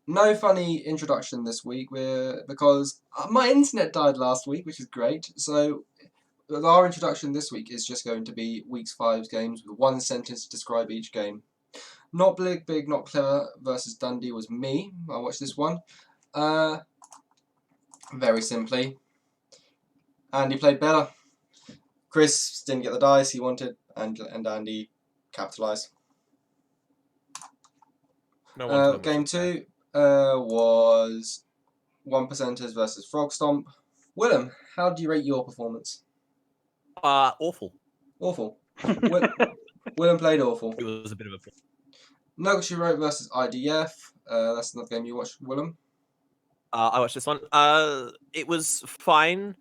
No funny introduction this week because my internet died last week, which is great. So our introduction this week is just going to be week's five games with one sentence to describe each game. Not big, not clever versus Dundee was me. I watched this one. Very simply, Andy played better. Chris didn't get the dice he wanted, and Andy capitalised. No game two was one percenters versus Frog Stomp. Willem, how do you rate your performance? Awful. Awful. Willem played awful. It was a bit of a. Nuggets you wrote versus IDF. That's another game you watched, Willem. I watched this one. It was fine.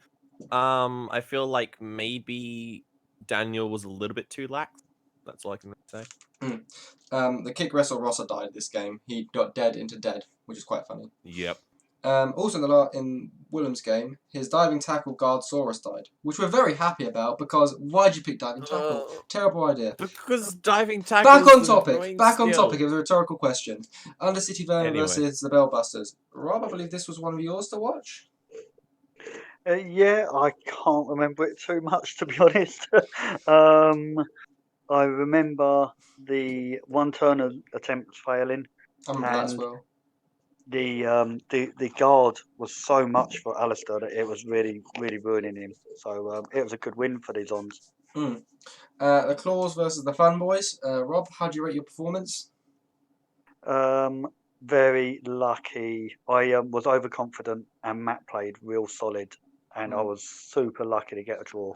I feel like maybe Daniel was a little bit too lax. That's all I can say. The kick wrestle Rosser died this game. He got dead into dead, which is quite funny. Yep. Also in Willem's game, his diving tackle guard Saurus died, which we're very happy about because why'd you pick diving tackle? Terrible idea. Because diving tackle. Back on topic. Back on topic. It was a rhetorical question. Undercity Vermin versus the Bellbusters. Rob, I believe this was one of yours to watch. Yeah, I can't remember it too much, to be honest. I remember the one turn attempt failing. I remember that as well. The guard was so much for Alistair that it was really ruining him. So it was a good win for these ons. The Claws versus the Fun Boys. Rob, how do you rate your performance? Very lucky. I was overconfident and Matt played real solid, and I was super lucky to get a draw.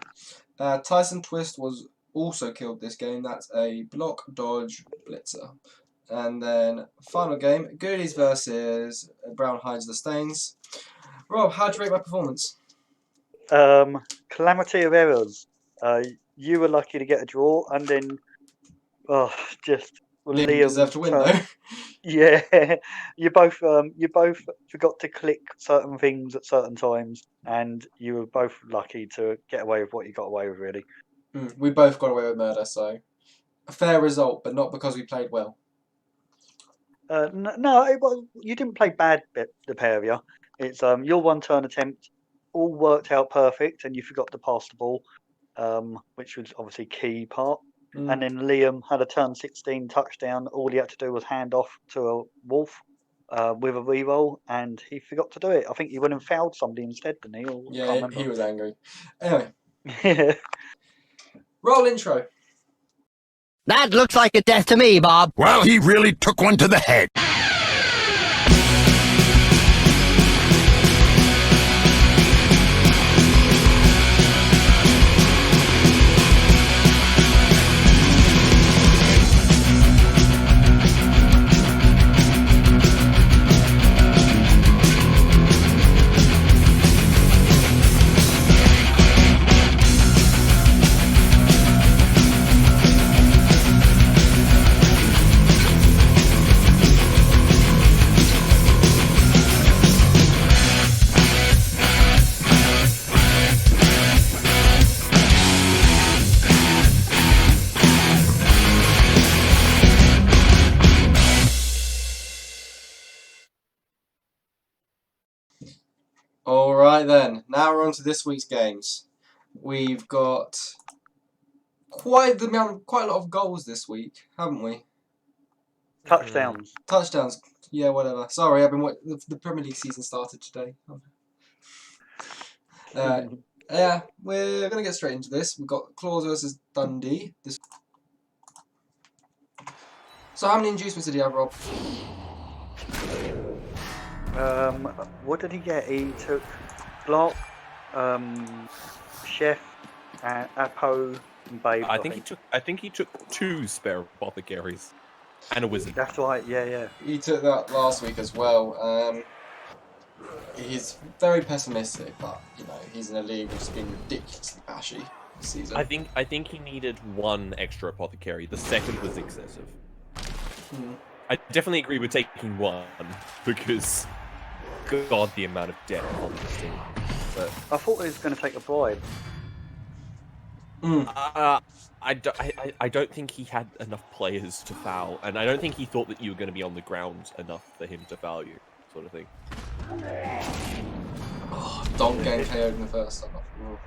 Tyson Twist was also killed this game. That's a block, dodge, blitzer. And then final game, Goodies versus Brown Hides the Staines. Rob, how do you rate my performance? Calamity of errors. You were lucky to get a draw, and then Liam deserved to win though. Yeah, you both forgot to click certain things at certain times, and you were both lucky to get away with what you got away with. Really, we both got away with murder, so a fair result, but not because we played well. No, you didn't play bad, the pair of you. It's your one turn attempt all worked out perfect, and you forgot to pass the ball, which was obviously key part. And then Liam had a turn 16 touchdown. All he had to do was hand off to a wolf with a reroll, and he forgot to do it. I think he went and fouled somebody instead, didn't he? Yeah, he was angry. Anyway. Roll intro. That looks like a death to me, Bob. Well, he really took one to the head. Alright then, now we're on to this week's games. We've got quite a lot of goals this week, haven't we? Touchdowns. Touchdowns, yeah, whatever. Sorry, I've been the Premier League season started today. Yeah, we're going to get straight into this. We've got Claws versus Dundee. So how many inducements did he have, Rob? What did he get? He took Block, Chef, Apo, and Babe. I think he took 2 spare apothecaries and a wizard. That's right. Yeah. He took that last week as well. He's very pessimistic, but he's in a league which has been ridiculously bashy this season. I think he needed 1 extra apothecary. The second was excessive. I definitely agree with taking 1 because, God, the amount of debt on this team. But I thought he was going to take a bribe. I don't think he had enough players to foul, and I don't think he thought that you were going to be on the ground enough for him to foul you, sort of thing. Oh, Donk getting KO'd in the first half. Oh.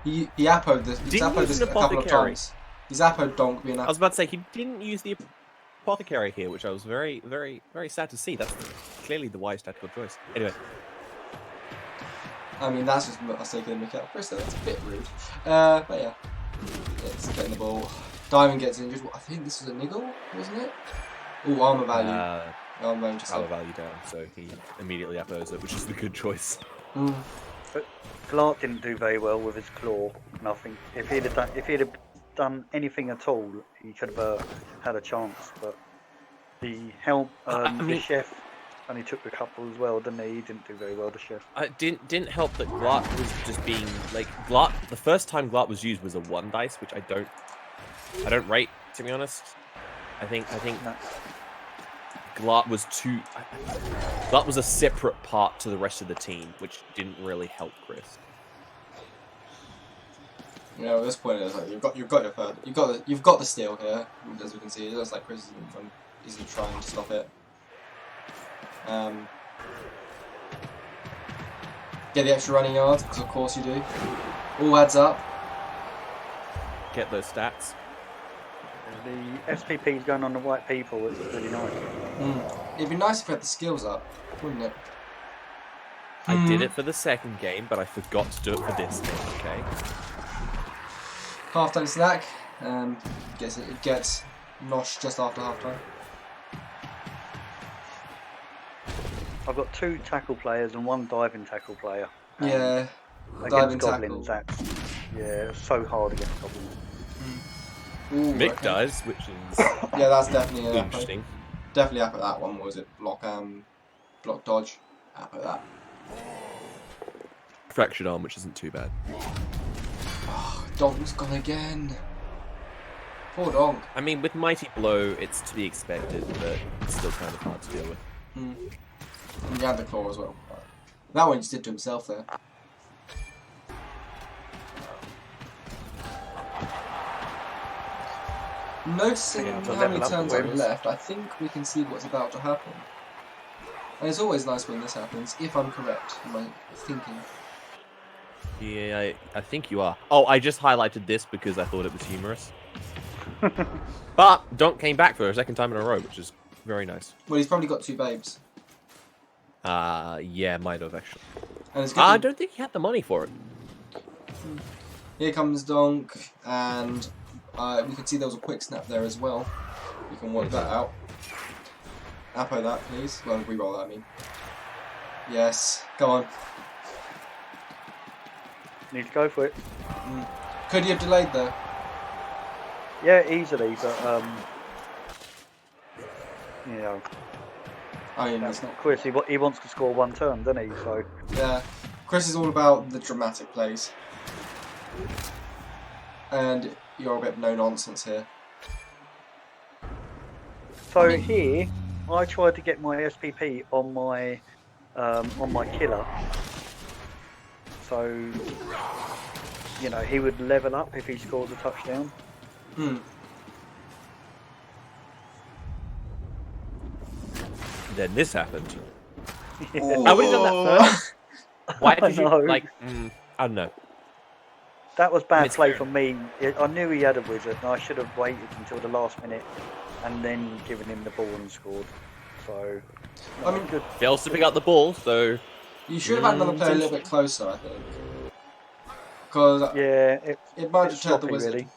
He appoed this. He's Didn't appoed use this an a couple of apothecary. times. He's appoed Donk being I was about to say he didn't use the apothecary here, which I was very, very, very sad to see. That's clearly the wise tactical choice. Anyway, I mean, that's just us taking the mick out. Chris, that's a bit rude. But yeah, it's getting the ball. Diamond gets injured. I think this was a niggle, wasn't it? Oh, armor value. Armor value just power value down, so he immediately uppers it, which is the good choice. But Clark didn't do very well with his claw. Nothing. If he'd have done anything at all, he could have had a chance. But the the chef only took the couple as well, didn't he? He didn't do very well, the chef. It didn't help that Glart was just being like Glart. The first time Glart was used was a 1 dice, which I don't rate, to be honest. I think No. Glart was Glart was a separate part to the rest of the team, which didn't really help Chris. Yeah, at this point, it's like you've got the steal here, as we can see. It looks like Chris isn't trying to stop it. Get the extra running yards, because of course you do. All adds up. Get those stats. The SPP is going on the right people. It's really nice. It'd be nice if we had the skills up, wouldn't it? I did it for the second game, but I forgot to do it for this game. Okay. Half-time snack. It gets noshed just after half-time. I've got 2 tackle players and 1 diving tackle player. Yeah, Against goblins, yeah, it's so hard against goblins. Ooh, Mick okay. does, which is Yeah, that's definitely an interesting. Definitely up at that one. What was it? Block dodge. Up at that. Fractured arm, which isn't too bad. Oh, Donk's gone again. Poor Donk. I mean, with Mighty Blow, it's to be expected, but it's still kind of hard to deal with. And he had the claw as well. That one he just did to himself there. Noticing how many turns I've left, I think we can see what's about to happen. And it's always nice when this happens, if I'm correct in my thinking. Yeah, I think you are. Oh, I just highlighted this because I thought it was humorous. But Donk came back for a second time in a row, which is very nice. Well, he's probably got 2 babes. Yeah, might have actually. And it's good I don't think he had the money for it. Here comes Donk, and we can see there was a quick snap there as well. We can work that out. Appo that, please. Well, re-roll that, I mean. Yes, go on. Need to go for it. Could you have delayed there? Yeah, easily, but you know, I mean, that's not Chris. He wants to score 1 turn, doesn't he? So yeah. Chris is all about the dramatic plays. And you're a bit no nonsense here. So here, I tried to get my SPP on my killer. So, you know, he would level up if he scores a touchdown. Then this happened. Oh. I would have done that first. Why did you, know. like, I don't know. That was bad It's play fair. from me. I knew he had a wizard, and I should have waited until the last minute and then given him the ball and scored. So, I mean, good. Fails to pick up the ball, so... you should have had another player a little bit closer, I think. Because Yeah, it might it's have deterred the sloppy, wizard. really.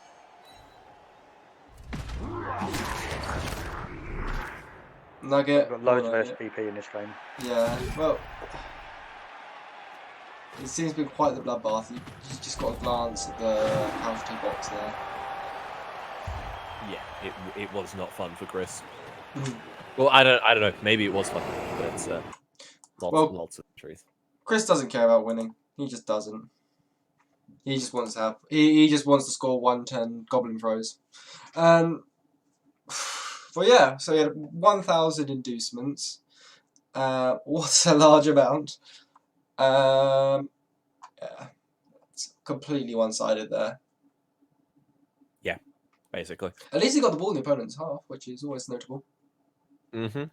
Nugget. We've got loads Nugget. of SPP in this game. Yeah, well, it seems to be quite the bloodbath. You just got a glance at the penalty box there. Yeah, it was not fun for Chris. Well, I don't know. Maybe it was fun, but lots of truth. Chris doesn't care about winning. He just doesn't. He just wants to have. He just wants to score 110 goblin throws. Well, yeah. So he had 1,000 inducements. What's a large amount? Yeah, it's completely one-sided there. basically. At least he got the ball in the opponent's half, which is always notable. Mm-hmm.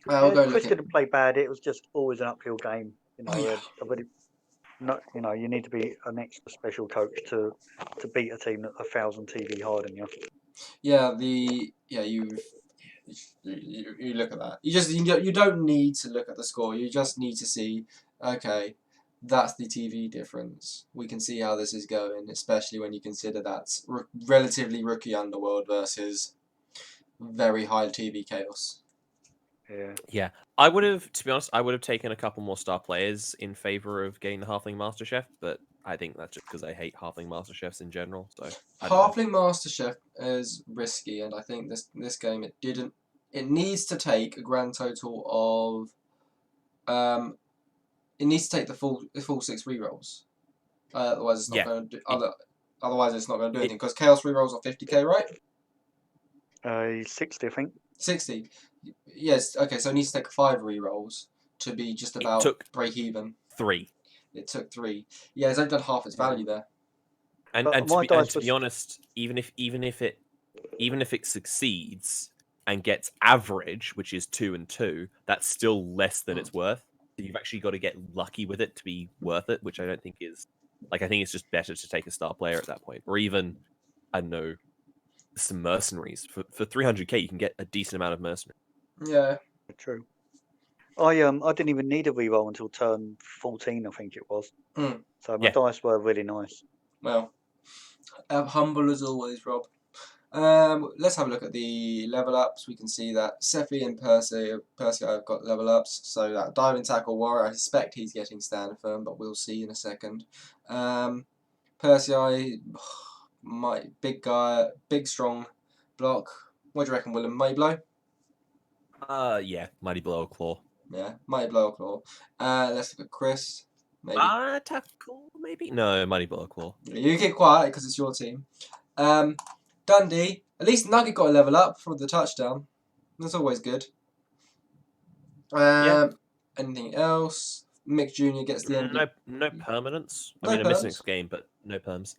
We'll go Chris look at. didn't play bad. It was just always an uphill game. You know, Oh, yeah. you need to be an extra special coach to beat a team that 1,000 TV higher than you. Yeah, you look at that. You don't need to look at the score. You just need to see, okay, that's the TV difference. We can see how this is going, especially when you consider that's relatively rookie underworld versus very high TV chaos. Yeah. Yeah, I would have, to be honest, I would have taken a couple more star players in favor of getting the Halfling Master Chef, but I think that's just because I hate Halfling Master Chefs in general. So I don't know. Halfling Master Chef is risky, and I think this game it didn't. It needs to take a grand total of it needs to take the full 6 rerolls. Otherwise, it's not Yeah. going to do. Otherwise, it's not going to do anything because Chaos rerolls are 50k, right? 60, I think. 60. Yes. Okay. So it needs to take 5 rerolls to be just about took break even. 3. It took 3. Yeah, it's only done half its value there. And But and my to be, and dice to be was- honest, even if it succeeds and gets average, which is 2 and 2, that's still less than it's worth. So you've actually got to get lucky with it to be worth it, which I don't think is like. I think it's just better to take a star player at that point, or even I don't know, some mercenaries for 300k. You can get a decent amount of mercenaries. Yeah. True. I didn't even need a reroll until turn 14, I think it was. Mm. So my Yeah. dice were really nice. Well, humble as always, Rob. Let's have a look at the level ups. We can see that Sephi and Percy have got level ups. So that diving tackle warrior, I suspect he's getting stand firm, but we'll see in a second. Percy, my big guy, big strong block. What do you reckon, Willem? Mighty blow? Yeah, mighty blow claw. Yeah, mighty blow or claw. Let's look at Chris. Maybe. Tackle maybe no mighty blow claw. You keep quiet because it's your team. Dundee. At least Nugget got a level up for the touchdown. That's always good. Yeah. Anything else? Mick Jr. gets the MVP. No permanence. No I mean, a missing perms. game, but no perms.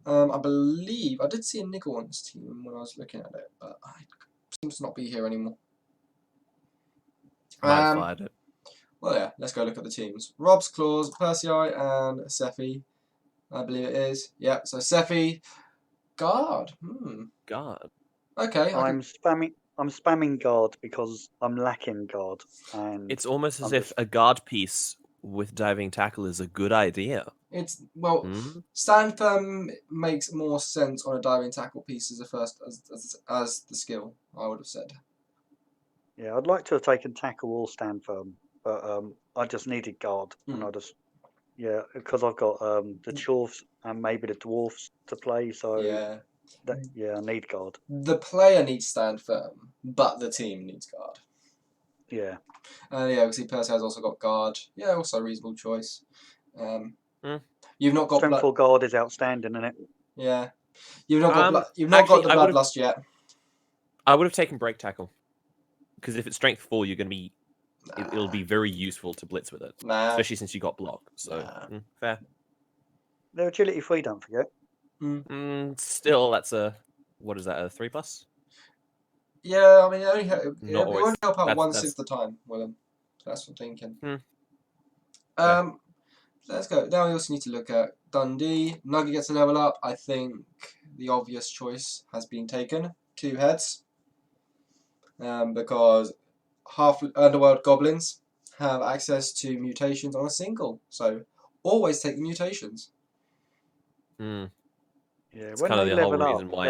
I believe I did see a nickel on this team when I was looking at it, but I seems to not be here anymore. Might have fired it. Well, yeah. Let's go look at the teams. Rob's Claws, Percy and Sephi. I believe it is. Yeah. So Sephi, guard. God. Okay. I'm spamming guard because I'm lacking guard, and It's almost as I'm if just- a guard piece with diving tackle is a good idea. It's stand firm makes more sense on a diving tackle piece as as the skill. I would have said. yeah, I'd like to have taken tackle or stand firm, but I just needed guard, and I just because I've got the chorfs and maybe the dwarfs to play, so Yeah. I need guard. The player needs stand firm, but the team needs guard. Yeah. Yeah, obviously Percy has also got guard. Yeah, also a reasonable choice. Mm. You've not got Strength for guard is outstanding, isn't it? Yeah, you've not got you've not actually, got the bloodlust yet. I would have taken break tackle because if it's strength 4, you're going to be. It'll be very useful to blitz with it, especially since you got block. So fair. They're agility 3, don't forget. Still, that's a what is that? A 3+? Yeah, I mean, it Not only always. help out That's- 1/6 the time, Willem. That's what I'm thinking. Fair. Let's go. Now we also need to look at Dundee. Nugget gets a level up. I think the obvious choice has been taken. 2 heads. Because half underworld goblins have access to mutations on a single. So always take the mutations. Yeah, It's when kind of they the whole level up, reason why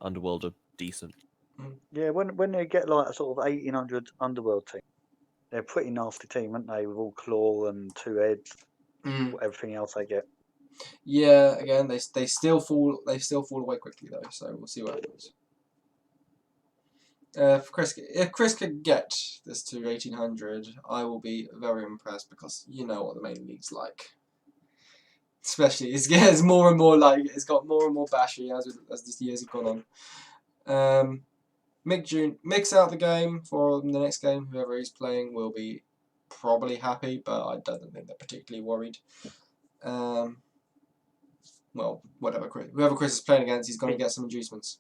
Underworld are decent. Yeah, when they get like a sort of 1800 underworld team, they're a pretty nasty team, aren't they? With all claw and 2 heads, everything else they get. Yeah, again they still fall away quickly though, so we'll see what happens. If Chris could get this to 1800, I will be very impressed because you know what the main league's like. Especially it's more and more like it's got more and more bashy as the years have gone on. Mick's out the game for the next game. Whoever he's playing will be probably happy, but I don't think they're particularly worried. well, whoever Chris is playing against, he's going to get some inducements.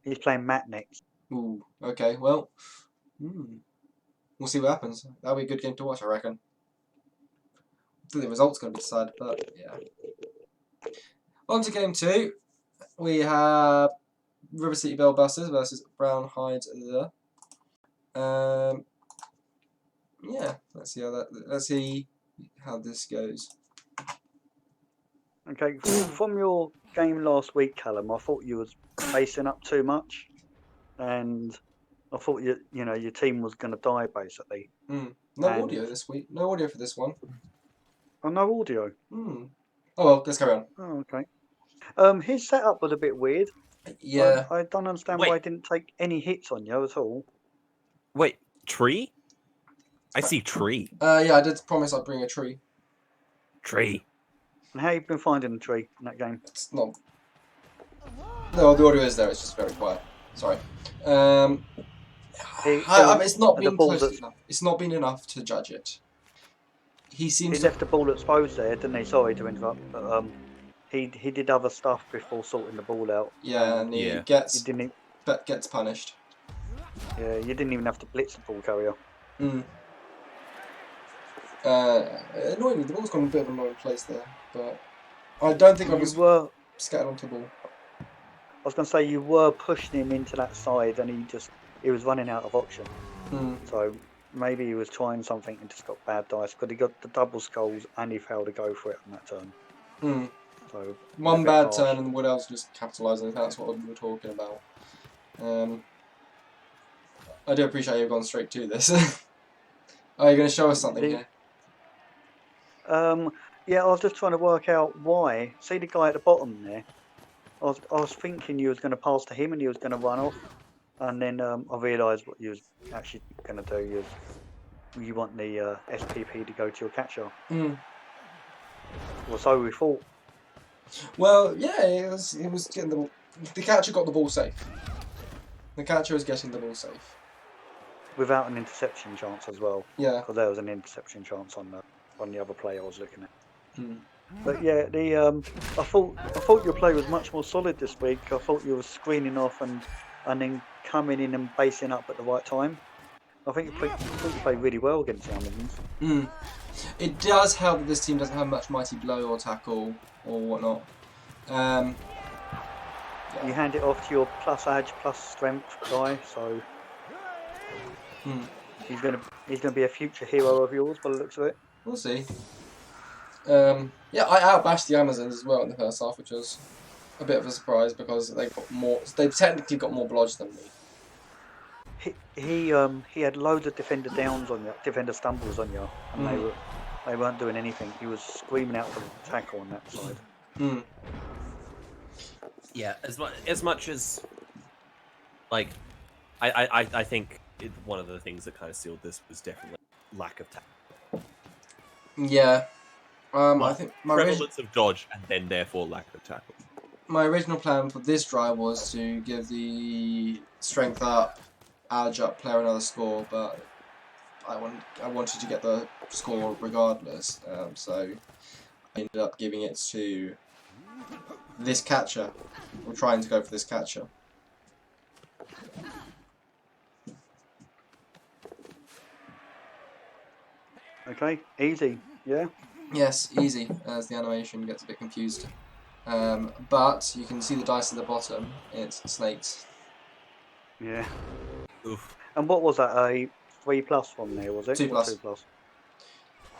He's playing Matt next. Ooh, okay, well, we'll see what happens. That'll be a good game to watch, I reckon. I think the result's going to be decided, but yeah. On to game 2. We have River City Bellbusters versus Brown Hides there. Yeah, let's see how this goes. Okay, from your game last week, Callum, I thought you was facing up too much, and I thought your team was going to die basically. No audio this week. No audio for this one. Oh, no audio. Oh well, let's carry on. Oh, okay. His setup was a bit weird. Yeah. I don't understand why he didn't take any hits on you at all. Wait, tree? I see tree. Yeah, I did promise I'd bring a tree. Tree. And how you been finding the tree in that game? It's not. No, the audio is there. It's just very quiet. Sorry. It's not been close enough. It's not been enough to judge it. He left the ball exposed there, didn't he? Sorry to interrupt, but he did other stuff before sorting the ball out. Yeah, and he gets punished. Yeah, you didn't even have to blitz the ball carrier. Annoyingly, the ball's gone a bit of an annoying place there, but I don't think I was scattered onto the ball. I was going to say you were pushing him into that side, and he was running out of option. So maybe he was trying something and just got bad dice, because he got the double skulls and he failed to go for it on that turn. So one bad turn and Wood Elves just capitalising. That's what we were talking about. I do appreciate you've gone straight to this. Are you going to show us something here? Yeah, I was just trying to work out why. See the guy at the bottom there? I was thinking you was going to pass to him and he was going to run off, and then I realised what you was actually going to do. You want the SPP to go to your catcher. Well, so we thought. Well, yeah, it was getting the catcher got the ball safe. The catcher was getting the ball safe. Without an interception chance as well. Yeah. Because there was an interception chance on the other play I was looking at. But yeah, I thought your play was much more solid this week. I thought you were screening off and then coming in and basing up at the right time. I think you played really well against the Amazons. It does help that this team doesn't have much mighty blow or tackle or whatnot. Yeah. You hand it off to your plus edge, plus strength guy, so he's gonna be a future hero of yours by the looks of it. We'll see. Yeah, I outbashed the Amazons as well in the first half, which was a bit of a surprise because they've technically got more blodge than me. He had loads of defender downs on you, defender stumbles on you, and they weren't doing anything. He was screaming out for the tackle on that side. Yeah, as much as like I think one of the things that kind of sealed this was definitely lack of tackle. Yeah. I think my prevalence of dodge and then therefore lack of tackle. My original plan for this drive was to give the strength up, edge up player another score, but I wanted to get the score regardless. So I ended up giving it to this catcher. We're trying to go for this catcher. Okay, easy, yeah? Yes, easy, as the animation gets a bit confused. But you can see the dice at the bottom, it's snakes. Yeah. Oof. And what was that, a 3+ from there, was it? 2+. 2+.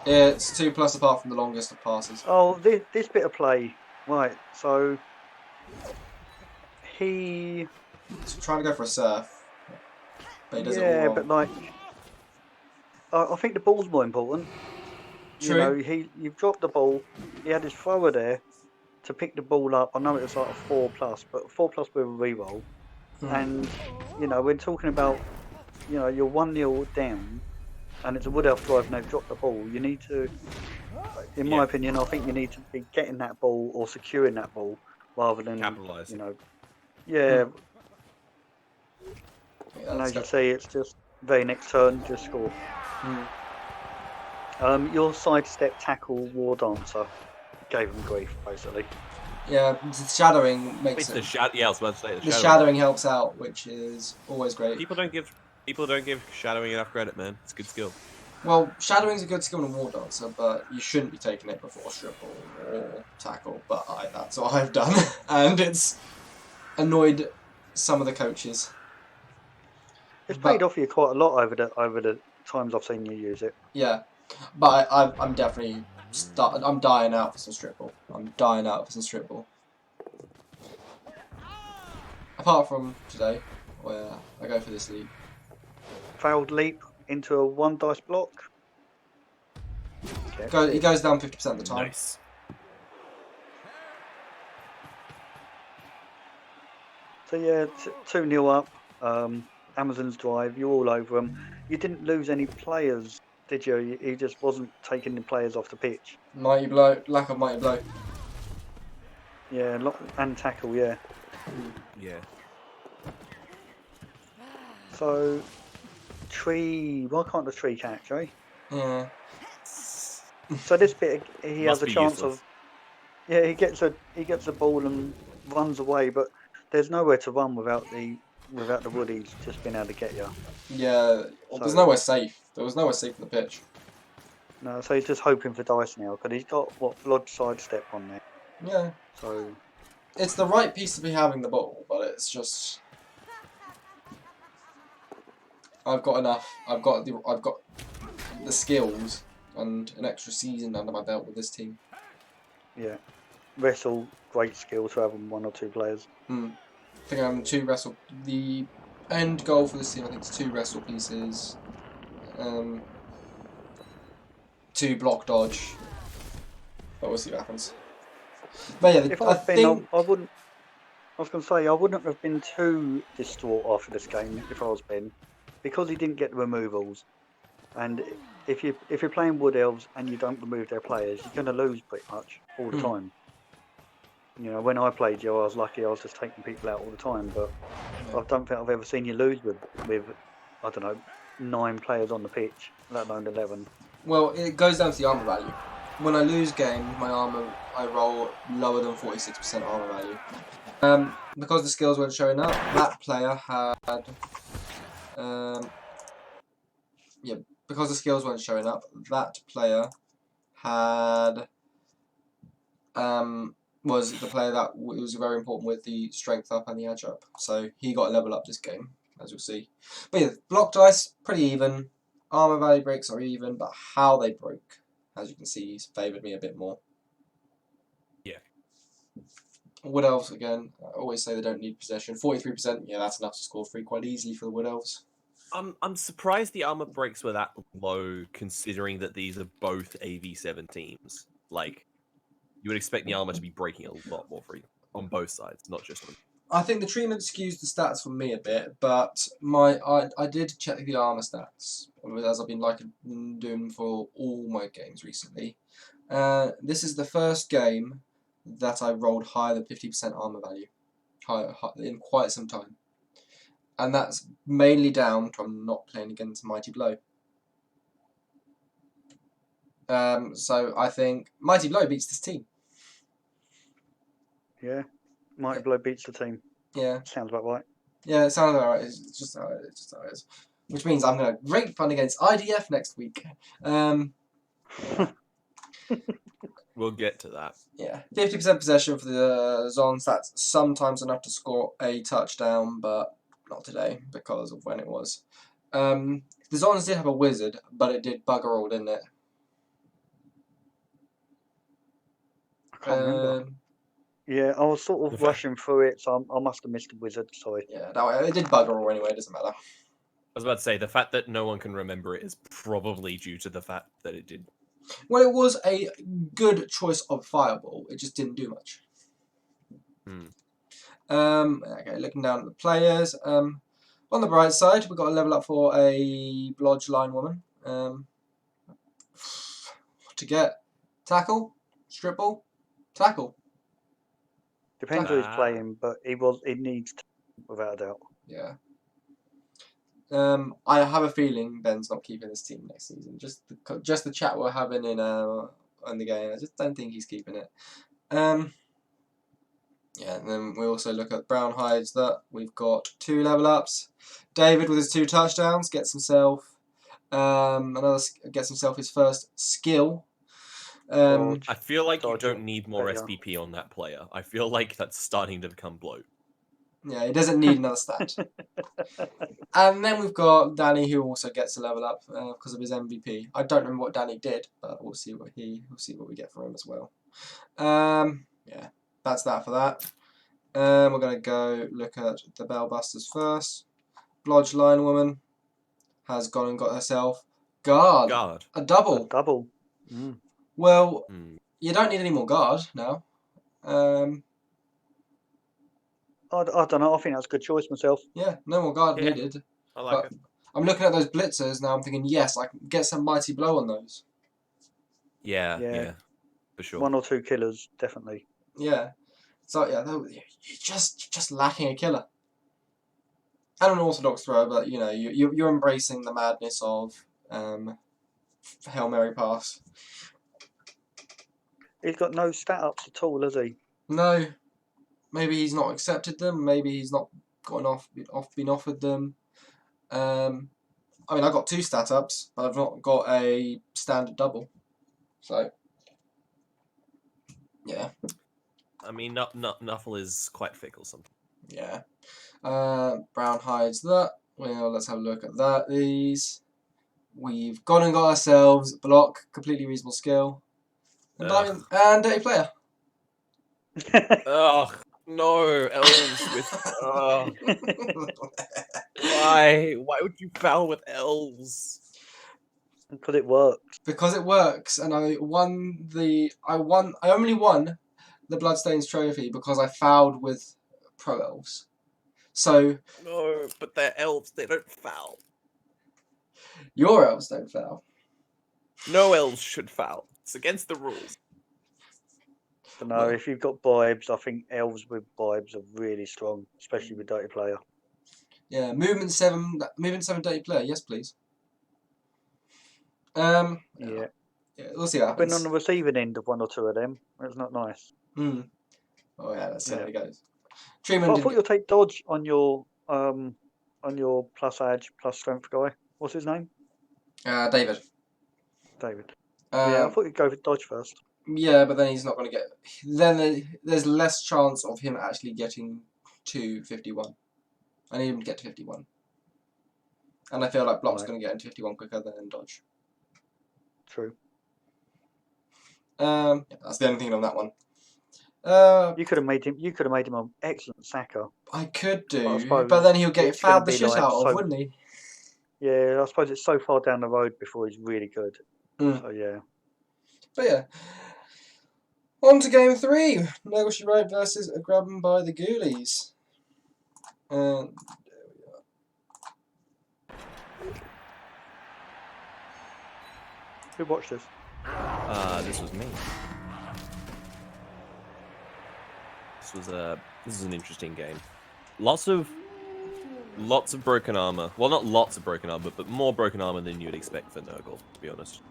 It's 2+ apart from the longest of passes. Oh, this bit of play, right, so he's trying to go for a surf, but he does it all wrong. But like, I think the ball's more important. True. You know, you've dropped the ball. He had his thrower there to pick the ball up. I know it was like a 4+, but 4+ with a reroll. And you know, we're talking about, you know, you're 1-0 down, and it's a Wood Elf drive, and they've dropped the ball. You need to, in my opinion, I think you need to be getting that ball or securing that ball rather than capitalising. You know, yeah. And as you say, it's just very next turn, just score. Your sidestep tackle war dancer gave him grief, basically. Yeah, the shadowing makes It's the it. Yeah, I was about to say The shadowing helps out, which is always great. People don't give shadowing enough credit, man. It's a good skill. Well, shadowing's a good skill in War Dancer, but you shouldn't be taking it before triple or tackle. But that's what I've done, and it's annoyed some of the coaches. It's But paid off you quite a lot over the times I've seen you use it. yeah, but I'm definitely I'm dying out for some triple. I'm dying out for some triple. Apart from today, where I go for this leap. Failed leap into a 1 dice block. He goes down 50% of the time. Nice. So yeah, 2-0 up. Amazon's drive. You're all over them. You didn't lose any players, did you? He just wasn't taking the players off the pitch. Mighty blow, lack of mighty blow. Yeah, and tackle. Yeah. Yeah. So tree. Why can't the tree catch? Eh? Yeah. So this bit, he has Must a be chance useless. of. Yeah, he gets a ball and runs away, but there's nowhere to run without the woodies just being able to get you. Yeah. Well, there's So- nowhere safe. There was nowhere safe in the pitch. No, so he's just hoping for dice now because he's got blood sidestep on there. Yeah. So It's the right piece to be having the ball, but it's just. I've got enough. I've got the skills and an extra season under my belt with this team. yeah, wrestle great skill to having 1 or 2 players. I think I'm 2 wrestle. The end goal for this team, I think, is 2 wrestle pieces, 2 block dodge. But we'll see what happens. But yeah, If I I'd been, think I wouldn't. I was going to say I wouldn't have been too distraught after this game if I was Ben, because he didn't get the removals. And if you're playing Wood Elves and you don't remove their players, you're going to lose pretty much all the time. You know, when I played you, I was lucky. I was just taking people out all the time. But I don't think I've ever seen you lose with I don't know, 9 players on the pitch, let alone 11. Well, it goes down to the armor value. When I lose game, my armor I roll lower than 46% armor value. Because the skills weren't showing up, that player had because the skills weren't showing up, that player had was the player that was very important with the strength up and the edge up. So he got a level up this game, as you'll see. But yeah, block dice, pretty even. Armor value breaks are even, but how they broke, as you can see, he's favoured me a bit more. Yeah. Wood Elves, again, I always say they don't need possession. 43%, yeah, that's enough to score 3 quite easily for the Wood Elves. I'm surprised the armor breaks were that low, considering that these are both AV7 teams. Like, you would expect the armor to be breaking a lot more free on both sides, not just on. I think the treatment skews the stats for me a bit, but I did check the armor stats, as I've been doing for all my games recently. This is the first game that I rolled higher than 50% armor value, high, in quite some time. And that's mainly down to I'm not playing against Mighty Blow. So I think Mighty Blow beats this team. Yeah, Mighty Blow beats the team. Yeah. Sounds about right. Yeah, it sounds alright. It's just how it is. Which means I'm going to great fun against IDF next week. We'll get to that. Yeah, 50% possession for the Zons. That's sometimes enough to score a touchdown, but not today because of when it was. The Zons did have a wizard, but it did bugger all, didn't it? I can't remember. Yeah, I was sort of rushing through it, so I must have missed the wizard. Sorry. Yeah, no, it did bugger all anyway. It doesn't matter. I was about to say, the fact that no one can remember it is probably due to the fact that it did. Well, it was a good choice of fireball. It just didn't do much. Okay, looking down at the players. On the bright side, we've got a level up for a Blodge line woman. To get tackle, strip ball, tackle. Depends who he's playing, but he needs to, without a doubt. Yeah. I have a feeling Ben's not keeping this team next season. Just the chat we're having in the game. I just don't think he's keeping it. Yeah, and then we also look at brown hides that we've got 2 level ups. David with his 2 touchdowns gets himself gets himself his first skill. Dodge. I feel like you Dodge don't need more player. SPP on that player. I feel like that's starting to become bloat. Yeah, he doesn't need another stat. And then we've got Danny, who also gets a level up because of his MVP. I don't remember what Danny did, but we'll see what we get from him as well. Yeah, that's that for that. We're gonna go look at the Bellbusters first. Blodge Line Woman has gone and got herself guard. A double. A double. Mm. Well, you don't need any more guard now. I don't know. I think that's a good choice myself. Yeah, no more guard needed. I like But it. I'm looking at those blitzers now. I'm thinking, yes, I can get some mighty blow on those. Yeah, for sure. 1 or 2 killers, definitely. Yeah. So yeah, you're just lacking a killer. And an orthodox throw, but you know you're embracing the madness of Hail Mary pass. He's got no stat ups at all, has he? No, maybe he's not accepted them. Maybe he's not been offered them. I mean, I got 2 stat ups, but I've not got a standard double. So yeah. I mean, Nuffle is quite fickle sometimes. Yeah. Brown hides that. Well, let's have a look at that. We've gone and got ourselves block, completely reasonable skill, and dirty player. Ugh, no, elves with. Why? Why would you foul with elves? Because it works. Because it works, and I only won the Bloodstains trophy because I fouled with pro elves. So No, but they're elves. They don't foul. your elves don't foul. No elves should foul. It's against the rules. But no, if you've got bribes, I think elves with bribes are really strong, especially with dirty player. Yeah, movement 7 dirty player. Yes, please. Yeah, we'll see what I've been happens. on the receiving end of 1 or 2 of them. It's not nice. Oh yeah, let's see how it goes. But Treatment. I thought you'll take dodge on your plus edge plus strength guy. What's his name? David. David. Yeah, I thought you'd go for dodge first. Yeah, but then he's not going to get. Then there's less chance of him actually getting to 51. I need him to get to 51. And I feel like Block's going to get into 51 quicker than dodge. True. Yeah, that's the only thing on that one. You could have made him. You could have made him an excellent sacker. I could do, I suppose but then he'll get it's gonna fouled the be shit like out of, so- wouldn't he? Yeah, I suppose it's so far down the road before he's really good. So yeah. But yeah. On to game 3. Legacy Road versus a Grabbing by the Ghoulies. And Who watched this? This was me. This is an interesting game. Lots of broken armor. Well, not lots of broken armor, but more broken armor than you would expect for Nurgle, to be honest.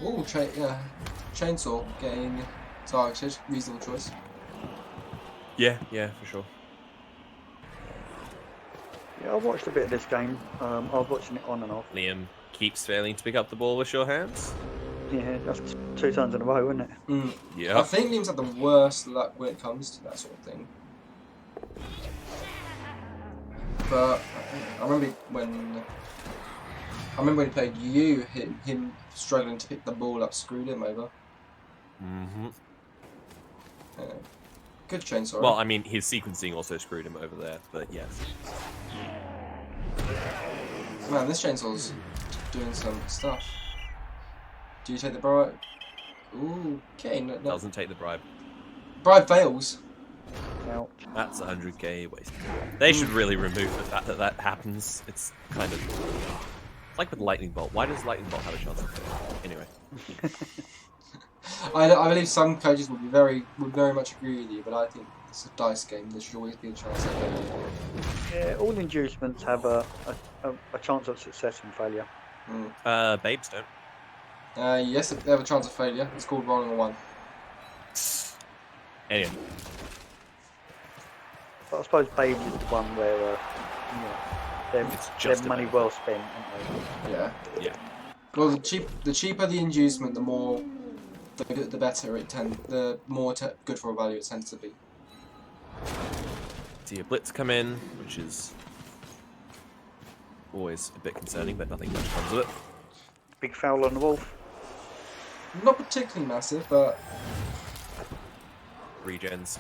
Ooh, chainsaw getting targeted. Reasonable choice. Yeah, for sure. Yeah, I watched a bit of this game. I was watching it on and off. Liam keeps failing to pick up the ball with sure hands. Yeah, that's 2 times in a row, isn't it? Yeah. I think Liam's had the worst luck when it comes to that sort of thing. But I remember when he played you, him struggling to pick the ball up screwed him over. Good chainsaw. Well, I mean, his sequencing also screwed him over there, but yes. Man, this chainsaw's doing some stuff. Do you take the bribe? Ooh, okay. No. Doesn't take the bribe. Bribe fails. Ouch. That's 100k wasted. They should really remove the fact that happens. It's kind of... It's like with Lightning Bolt. Why does Lightning Bolt have a chance of fail? Anyway. I believe some coaches would very much agree with you, but I think it's a dice game. There should always be a chance of failure. Yeah, all inducements have a chance of success and failure. Babes don't. Yes, they have a chance of failure. It's called rolling a 1. Anyway, But I suppose Babes is the one where it's their just a money benefit. well spent, aren't Yeah. Yeah. Well, the cheaper the inducement, the more the better the more good for a value it tends to be. See a blitz come in, which is always a bit concerning, but nothing much comes of it. they? Big foul on the Wolf. Not particularly massive, but Regens.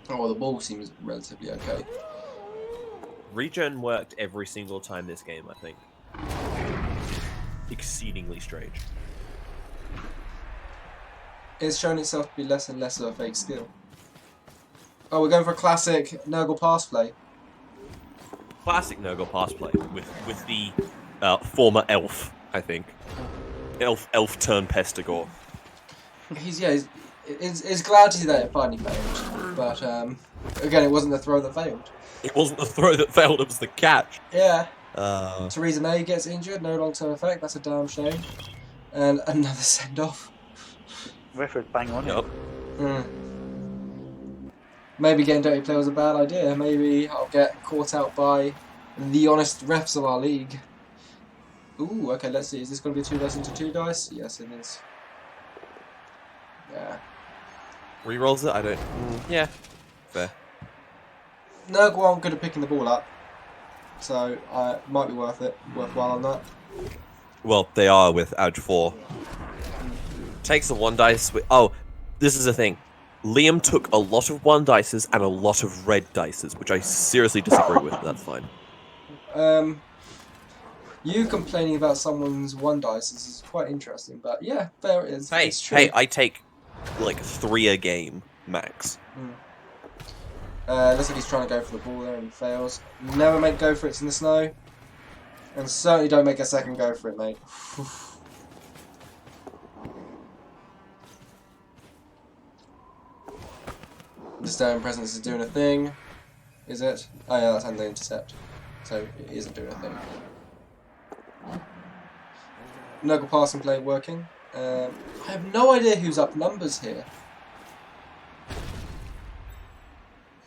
well, the ball seems relatively okay. Regen worked every single time this game, I think. Exceedingly strange. It's shown itself to be less and less of a fake skill. Oh, we're going for a classic Nurgle pass play. Classic Nurgle pass play with the former elf, I think. Elf turn Pestigore. He's glad to see that it finally failed, but again, it wasn't the throw that failed. It wasn't the throw that failed, it was the catch. Yeah. Theresa May gets injured, no long-term effect. That's a damn shame. And another send-off. Referee's bang on it. Yep. Maybe getting dirty play was a bad idea. Maybe I'll get caught out by the honest refs of our league. Ooh, okay, let's see. Is this going to be 2 dice into 2 dice? Yes, it is. Yeah. Rerolls it? I don't. Yeah. Fair. Nurgle aren't good at picking the ball up, so it might be worthwhile on that. Well, they are with Edge 4. Takes the 1 dice. Oh, this is the thing. Liam took a lot of 1 dices and a lot of red dices, which I seriously disagree with, but that's fine. You complaining about someone's 1 dice is quite interesting, but yeah, there it is. It's true. Hey, I take like 3 a game max. Looks like he's trying to go for the ball there and fails. Never make go for it in the snow. And certainly don't make a second go for it, mate. The Staine presence is doing a thing. Is it? Oh yeah, that's under intercept. So it isn't doing a thing. Nurgle passing play working. I have no idea who's up numbers here. I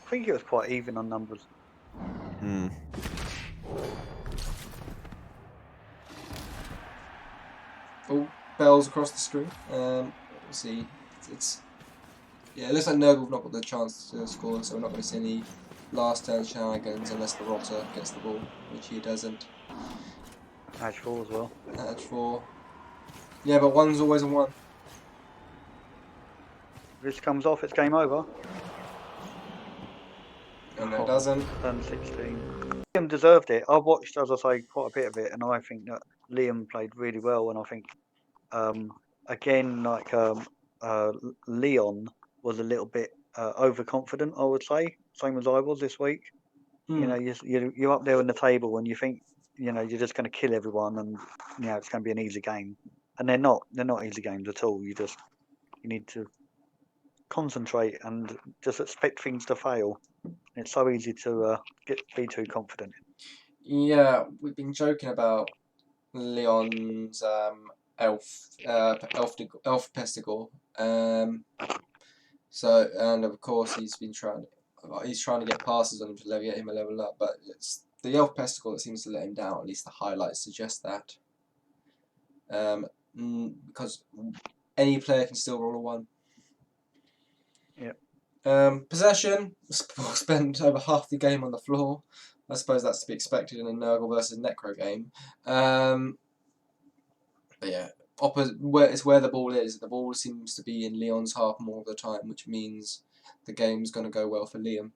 think it was quite even on numbers. Oh, bells across the screen. Let's see. Yeah, it looks like Nurgle have not got the chance to score, so we're not going to see any last turn shenanigans unless the Rotter gets the ball, which he doesn't. Edge 4 as well. Edge 4. Yeah, but 1's always a 1. If this comes off, it's game over. And no, it doesn't. Turn 16. Liam deserved it. I've watched, as I say, quite a bit of it, and I think that Liam played really well. And I think, again, Leon was a little bit overconfident, I would say, same as I was this week. You know, you're up there on the table and you think, you're just going to kill everyone and, it's going to be an easy game. And they're not easy games at all. You need to concentrate and just expect things to fail. It's so easy to be too confident. Yeah, we've been joking about Leon's elf Pestigore. So, and of course he's trying to get passes on him to get him a level up, but it's the elf Pestigore that seems to let him down. At least the highlights suggest that. Because any player can still roll a 1. Yeah. Possession. Spend over half the game on the floor. I suppose that's to be expected in a Nurgle versus Necro game. But yeah, it's where the ball is. The ball seems to be in Leon's half more of the time, which means the game's going to go well for Liam.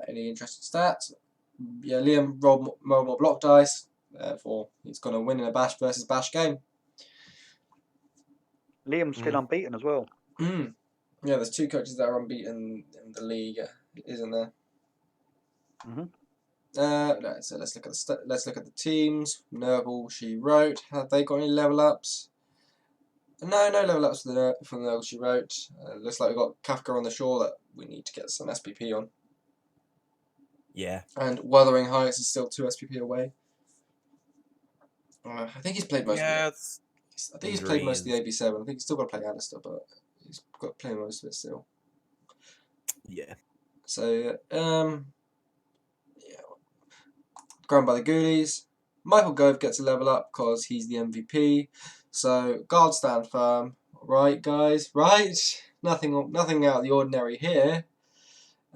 Any interesting stats? Yeah, Liam rolled more block dice. Therefore, he's going to win in a Bash versus Bash game. Liam's still unbeaten as well. Yeah, there's 2 coaches that are unbeaten in the league, isn't there? So let's look at the teams. Nurgle, she wrote. Have they got any level ups? No level ups from the Nurgle, she wrote. Looks like we've got Kafka on the shore that we need to get some SPP on. Yeah. And Wuthering Heights is still 2 SPP away. I think he's played most of it. I think he's played most of the AB7. I think he's still got to play Alistair, but he's got to play most of it still. Yeah. So, ground by the Ghoulies. Michael Gove gets a level up because he's the MVP. So, guards stand firm. Right, guys? Right? Nothing out of the ordinary here.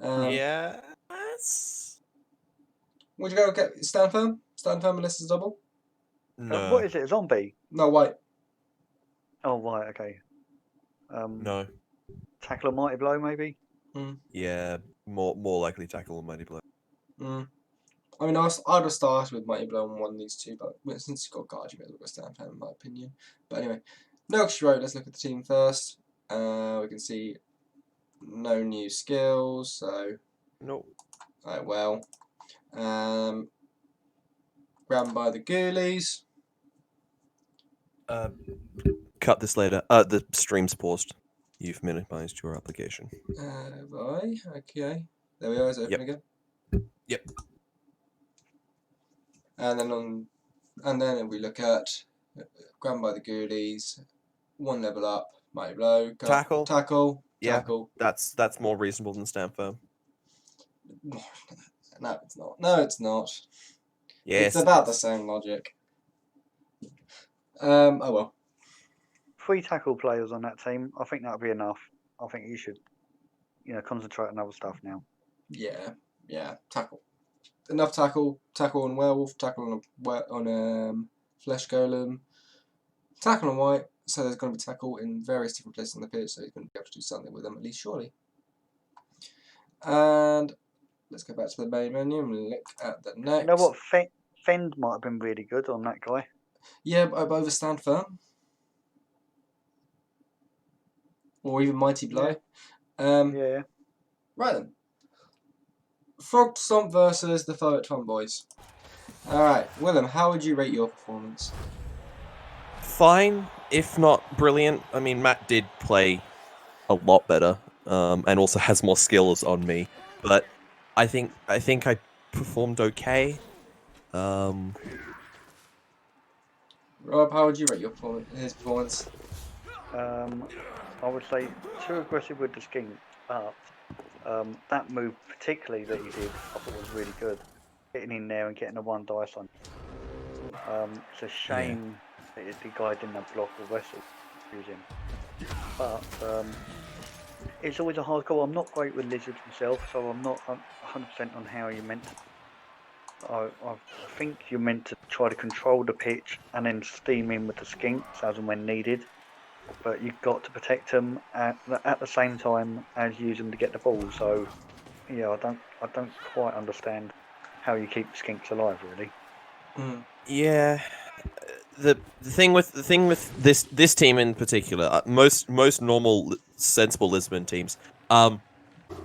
Yeah. Would you go get stand firm? Stand firm unless it's double? No. What is it? A zombie? No, white. Oh right, okay. No. Tackle a mighty blow, maybe. Yeah. More likely tackle and mighty blow. I mean, I'd have started with Mighty Blow on one of these two, but since you've got guard, you may as well go stand firm, in my opinion. But anyway, no extra road. Let's look at the team first. We can see no new skills, so No. right, well, grabbed by the Ghoulies. Cut this later. The stream's paused. You've minimized your application. Right, okay. There we are. It's open again. Yep. And then if we look at grabbed by the Ghoulies, one level up, Mighty Blow, tackle. Yeah. That's more reasonable than stand firm. No, it's not. No, it's not. Yes. It's about the same logic. Oh well. 3 tackle players on that team. I think that'll be enough. I think you should, concentrate on other stuff now. Yeah. Tackle. Enough tackle on werewolf, tackle on flesh golem, tackle on white. So there's going to be tackle in various different places on the pitch, so he's going to be able to do something with them at least, surely. And let's go back to the main menu and look at the next. You know what? Fend might have been really good on that guy. Yeah, but over stand firm. Or even Mighty Blow. Yeah. Right then. Frog Stomp versus the Foe at Tomboys. Alright, Willem, how would you rate your performance? Fine, if not brilliant. I mean, Matt did play a lot better, and also has more skills on me. But I think I performed okay. Rob, how would you rate his performance? I would say too aggressive with the skink, but that move particularly that he did, I thought was really good. Getting in there and getting a 1 dice on. It's a shame that the guy didn't have block or wrestle use him. But it's always a hard call. I'm not great with lizards myself, so I'm not 100% on how you're meant to. I think you're meant to try to control the pitch and then steam in with the skinks as and when needed. But you've got to protect them at the same time as use them to get the ball. So, yeah, I don't quite understand how you keep skinks alive, really. Yeah, the thing with this team in particular, most normal sensible Lisbon teams, the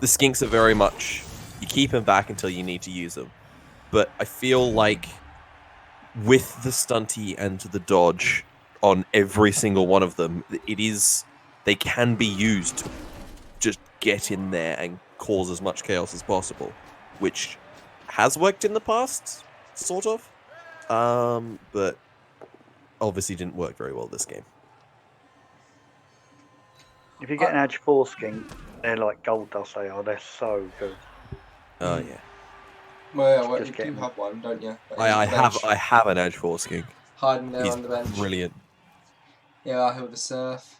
skinks are very much you keep them back until you need to use them. But I feel like with the stunty and the dodge on every single one of them, they can be used to just get in there and cause as much chaos as possible, which has worked in the past, sort of, but obviously didn't work very well this game. If you get an Edge 4 skink, they're like gold dust. They're so good. Oh yeah. Well, you do have one, don't you? I have an Edge 4 skink. Hiding there He's on the bench. Brilliant. Yeah, I heard the surf.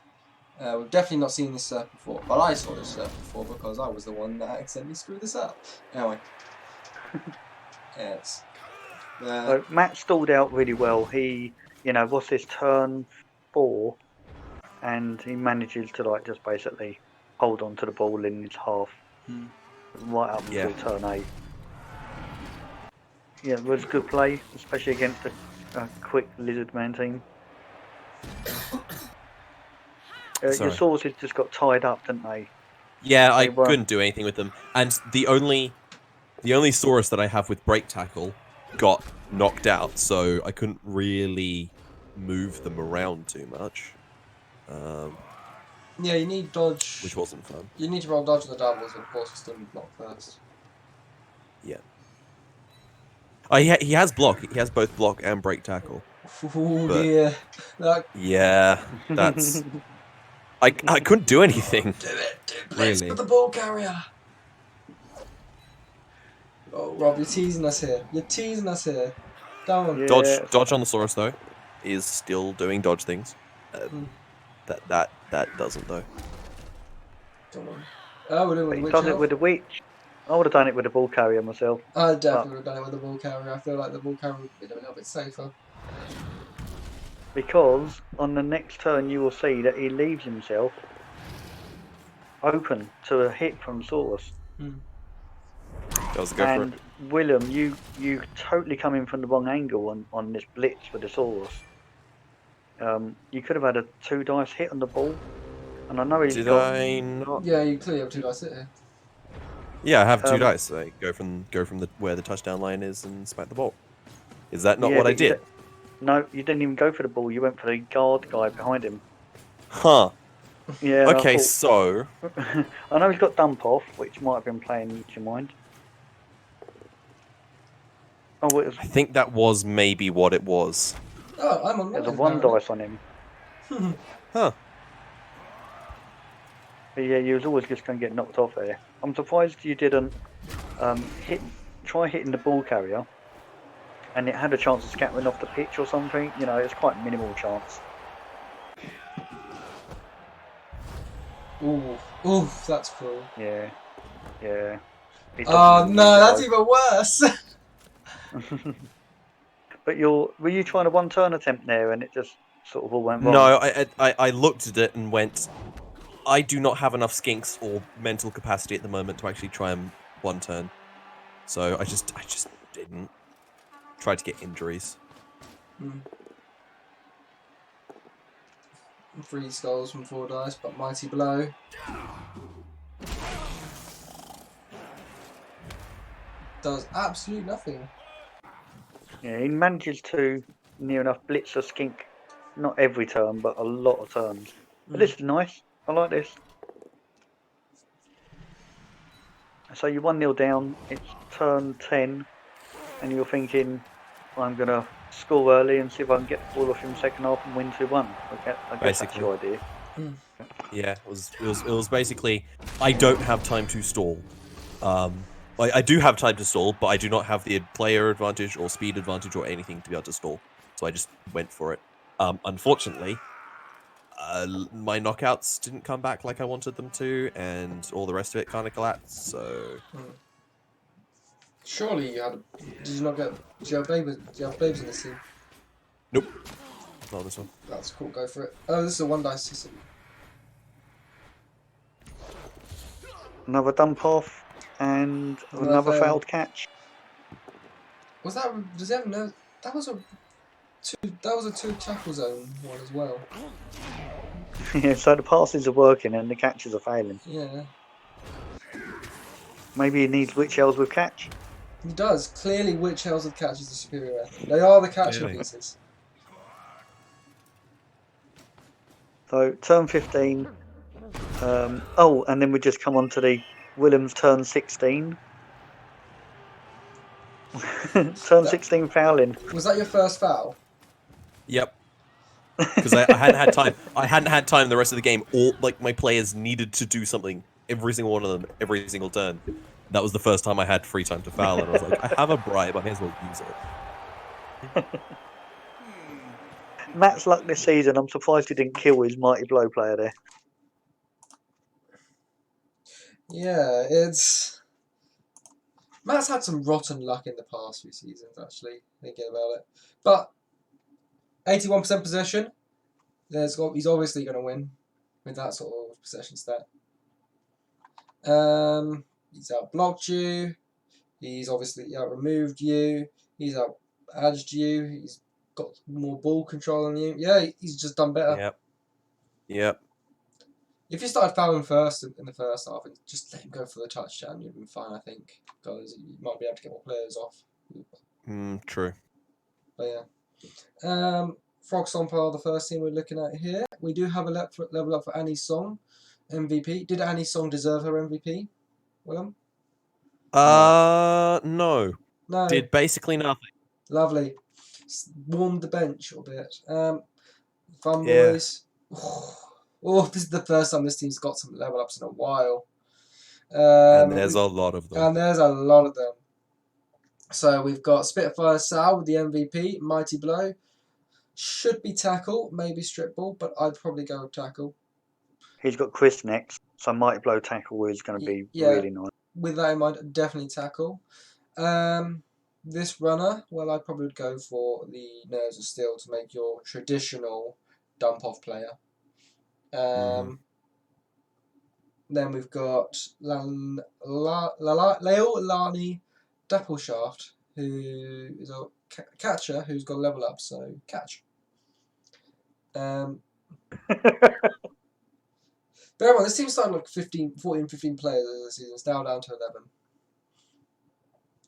We've definitely not seen this surf before, but I saw this surf before because I was the one that accidentally screwed this up. Anyway. Yes. So Matt stalled out really well. He, what's his turn 4, and he manages to just basically hold on to the ball in his half right up until turn 8. Yeah, it was good play, especially against a quick lizard man team. Your sources just got tied up, didn't they? Yeah, I couldn't do anything with them, and the only Saurus that I have with break tackle got knocked out, so I couldn't really move them around too much. Yeah, you need dodge. Which wasn't fun. You need to roll dodge on the doubles, and of course, still block first. Yeah. He has block. He has both block and break tackle. Oh But- dear. Like, Yeah, that's. I couldn't do anything. do it. Blitz Really? with the ball carrier. Oh, Rob, you're teasing us here. You're teasing us here. Come on. Yeah. Dodge on the Saurus though is still doing dodge things. Hmm. That doesn't though. Come on. Oh, we're doing But with he the witch does it elf. with the witch. I would have done it with the ball carrier myself. I definitely would have done it with the ball carrier. I feel like the ball carrier would be a little bit safer. Because on the next turn you will see that he leaves himself open to a hit from Saurus. Does go for it. And Willem, you totally come in from the wrong angle on this blitz with the Saurus. You could have had a 2 dice hit on the ball. And I know he's Did got I not? Yeah, you clearly have 2 dice hit here. Yeah, I have 2 Um, dice. I go from the where the touchdown line is and smack the ball. Is that not Yeah, what I but you did? no, you didn't even go for the ball, you went for the guard guy behind him. Huh. Yeah. and I Okay, thought- so I know he's got dump off, which might have been playing into your mind. Oh, it was, I think that was maybe what it was. Oh, I'm on there's a mine, 1 apparently. dice on him. Huh. But yeah, you was always just going to get knocked off there. I'm surprised you didn't try hitting the ball carrier, and it had a chance of scattering off the pitch or something. You know, it's quite minimal chance. Ooh, ooh, that's cruel. Yeah, yeah. He Oh doesn't no, use that's it, even worse. though. But were you trying a 1 turn attempt there, and it just sort of all went wrong? No, I looked at it and went, I do not have enough skinks or mental capacity at the moment to actually try and 1 turn. So I just didn't. Tried to get injuries. 3 skulls from 4 dice, but mighty blow. Does absolute nothing. Yeah, he manages to near enough blitz a skink, not every turn, but a lot of turns. But this is nice. I like this. So you're 1-0 down. It's turn 10, and you're thinking, I'm gonna score early and see if I can get the ball off him second half and win 2-1. I guess that's Basically. your idea. Yeah, it was basically, I don't have time to stall. I do have time to stall, but I do not have the player advantage or speed advantage or anything to be able to stall. So I just went for it. Unfortunately, my knockouts didn't come back like I wanted them to, and all the rest of it kind of collapsed. So Surely you had. Did you not get? Do you have babes? Do you have babes in this team? nope, not this one. That's cool. Go for it. Oh, this is a 1 dice system. Another dump off and Another another fail. failed catch. Was that? Does he have no? That was a 2. That was a 2 tackle zone one as well. Yeah, so the passes are working and the catches are failing. Yeah, Maybe he needs witch elves with catch. he does. Clearly, witch elves with catch is the superior method. They are the catching Really? pieces. So turn 15. Oh, and then we just come on to the Willem's turn 16. Turn 16 fouling. Was that your first foul? Yep. Because I hadn't had time. I hadn't had time the rest of the game. All like my players needed to do something. Every single one of them, every single turn. That was the first time I had free time to foul, and I was like, I have a bribe. I may as well use it. Matt's luck this season, I'm surprised he didn't kill his mighty blow player there. Yeah, it's. Matt's had some rotten luck in the past few seasons, actually, thinking about it. But 81% possession, he's obviously going to win with that sort of possession stat. He's out-blocked you, he's obviously out-removed you, he's out-edged you, he's got more ball control than you. Yeah, he's just done better. Yep. If you started fouling first in the first half and just let him go for the touchdown, you'd been fine, I think, because you might be able to get more players off. True. But yeah. Frog Stompile, the first team we're looking at here. We do have a level up for Annie Song, MVP. Did Annie Song deserve her MVP, Willem? No. No. Did basically nothing. Lovely. warmed the bench a bit. Fun Yeah. boys. Oh, this is the first time this team's got some level ups in a while. And there's a lot of them. And there's a lot of them. So we've got Spitfire Sal with the MVP, Mighty Blow. Should be tackle, maybe strip ball, but I'd probably go with tackle. He's got Chris next, so Mighty Blow tackle is going to be really nice. With that in mind, definitely tackle. This runner, well, I probably would go for the Nerves of Steel to make your traditional dump-off player. Then we've got Leilani Dappleshaft, who is a catcher who's got level up, so catch. Bear in mind, this team started like 14, 15 players this season. It's now down to 11.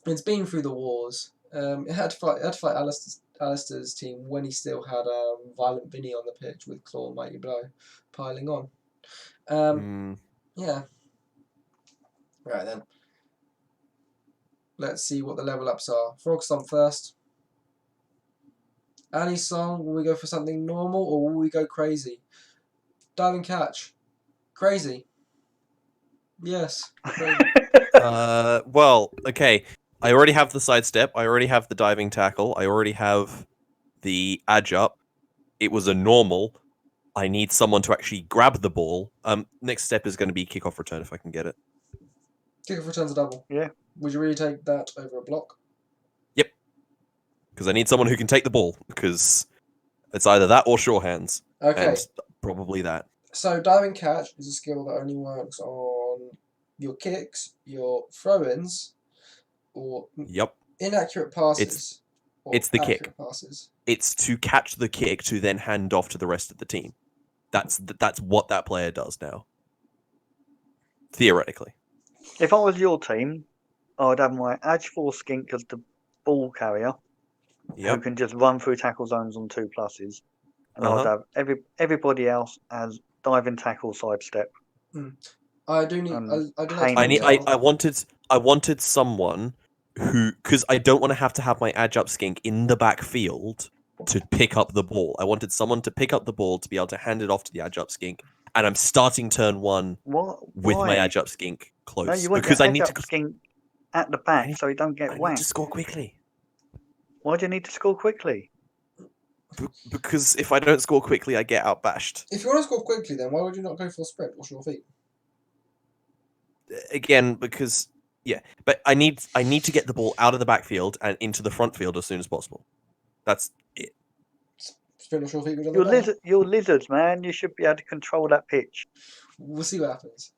It's been through the wars. It had to fight Alistair's team when he still had Violent Vinny on the pitch with Claw and Mighty Blow piling on. Yeah. Right then. Let's see what the level ups are. Frog's on first. Annie Song, will we go for something normal or will we go crazy? Dive and catch. Crazy. Yes. Crazy. Well, okay. I already have the sidestep. I already have the diving tackle. I already have the edge up. It was a normal. I need someone to actually grab the ball. Next step is going to be kickoff return if I can get it. Kickoff return's a double. Yeah. Would you really take that over a block? Yep. Because I need someone who can take the ball. Because it's either that or sure hands. Okay. And probably that. So diving catch is a skill that only works on your kicks, your throw-ins, or inaccurate passes. It's the kick. Passes. It's to catch the kick to then hand off to the rest of the team. That's what that player does now. Theoretically. If I was your team, I'd have my Edge 4 Skink as the ball carrier, who can just run through tackle zones on 2+s. And I'd have everybody else as diving tackle sidestep. I do need. I wanted someone who, because I don't want to have my edge up skink in the backfield to pick up the ball. I wanted someone to pick up the ball to be able to hand it off to the edge up skink, and I'm starting turn one with my edge up skink close. No, you want because your I need edge up skink at the back so he don't get whacked. I need to score quickly. Why do you need to score quickly? Because if I don't score quickly, I get outbashed. If you want to score quickly, then why would you not go for a sprint? What's your feet? Again, because but I need to get the ball out of the backfield and into the front field as soon as possible. That's it. Sprint or short feet? You're lizards, man. You should be able to control that pitch. We'll see what happens.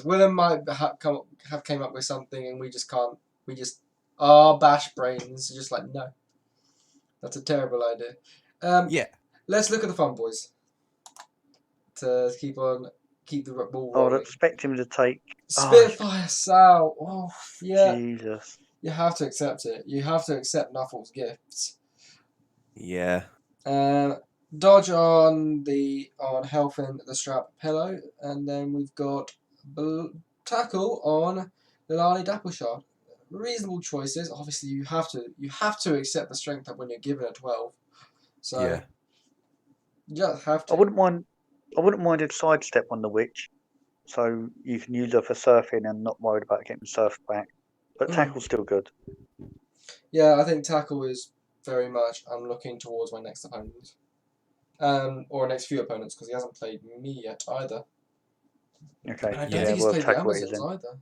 Willem might have came up with something, and we just can't. We just bash brains. Just like no. That's a terrible idea. Let's look at the fun boys. To keep the ball rolling. I'd expect him to take Spitfire Sal. Oh yeah. Jesus. You have to accept it. You have to accept Nuffle's gifts. Yeah. Dodge on Helfin the Strap Pillow, and then we've got tackle on Leilani Dappleshaft. Reasonable choices. Obviously, you have to accept the strength up when you're given a 12. So you just have to. I wouldn't mind a sidestep on the witch, so you can use her for surfing and not worried about getting surfed back. But tackle's still good. Yeah, I think tackle is very much. I'm looking towards my next opponent, or next few opponents because he hasn't played me yet either. Okay. And I don't think he's played the Amazons either.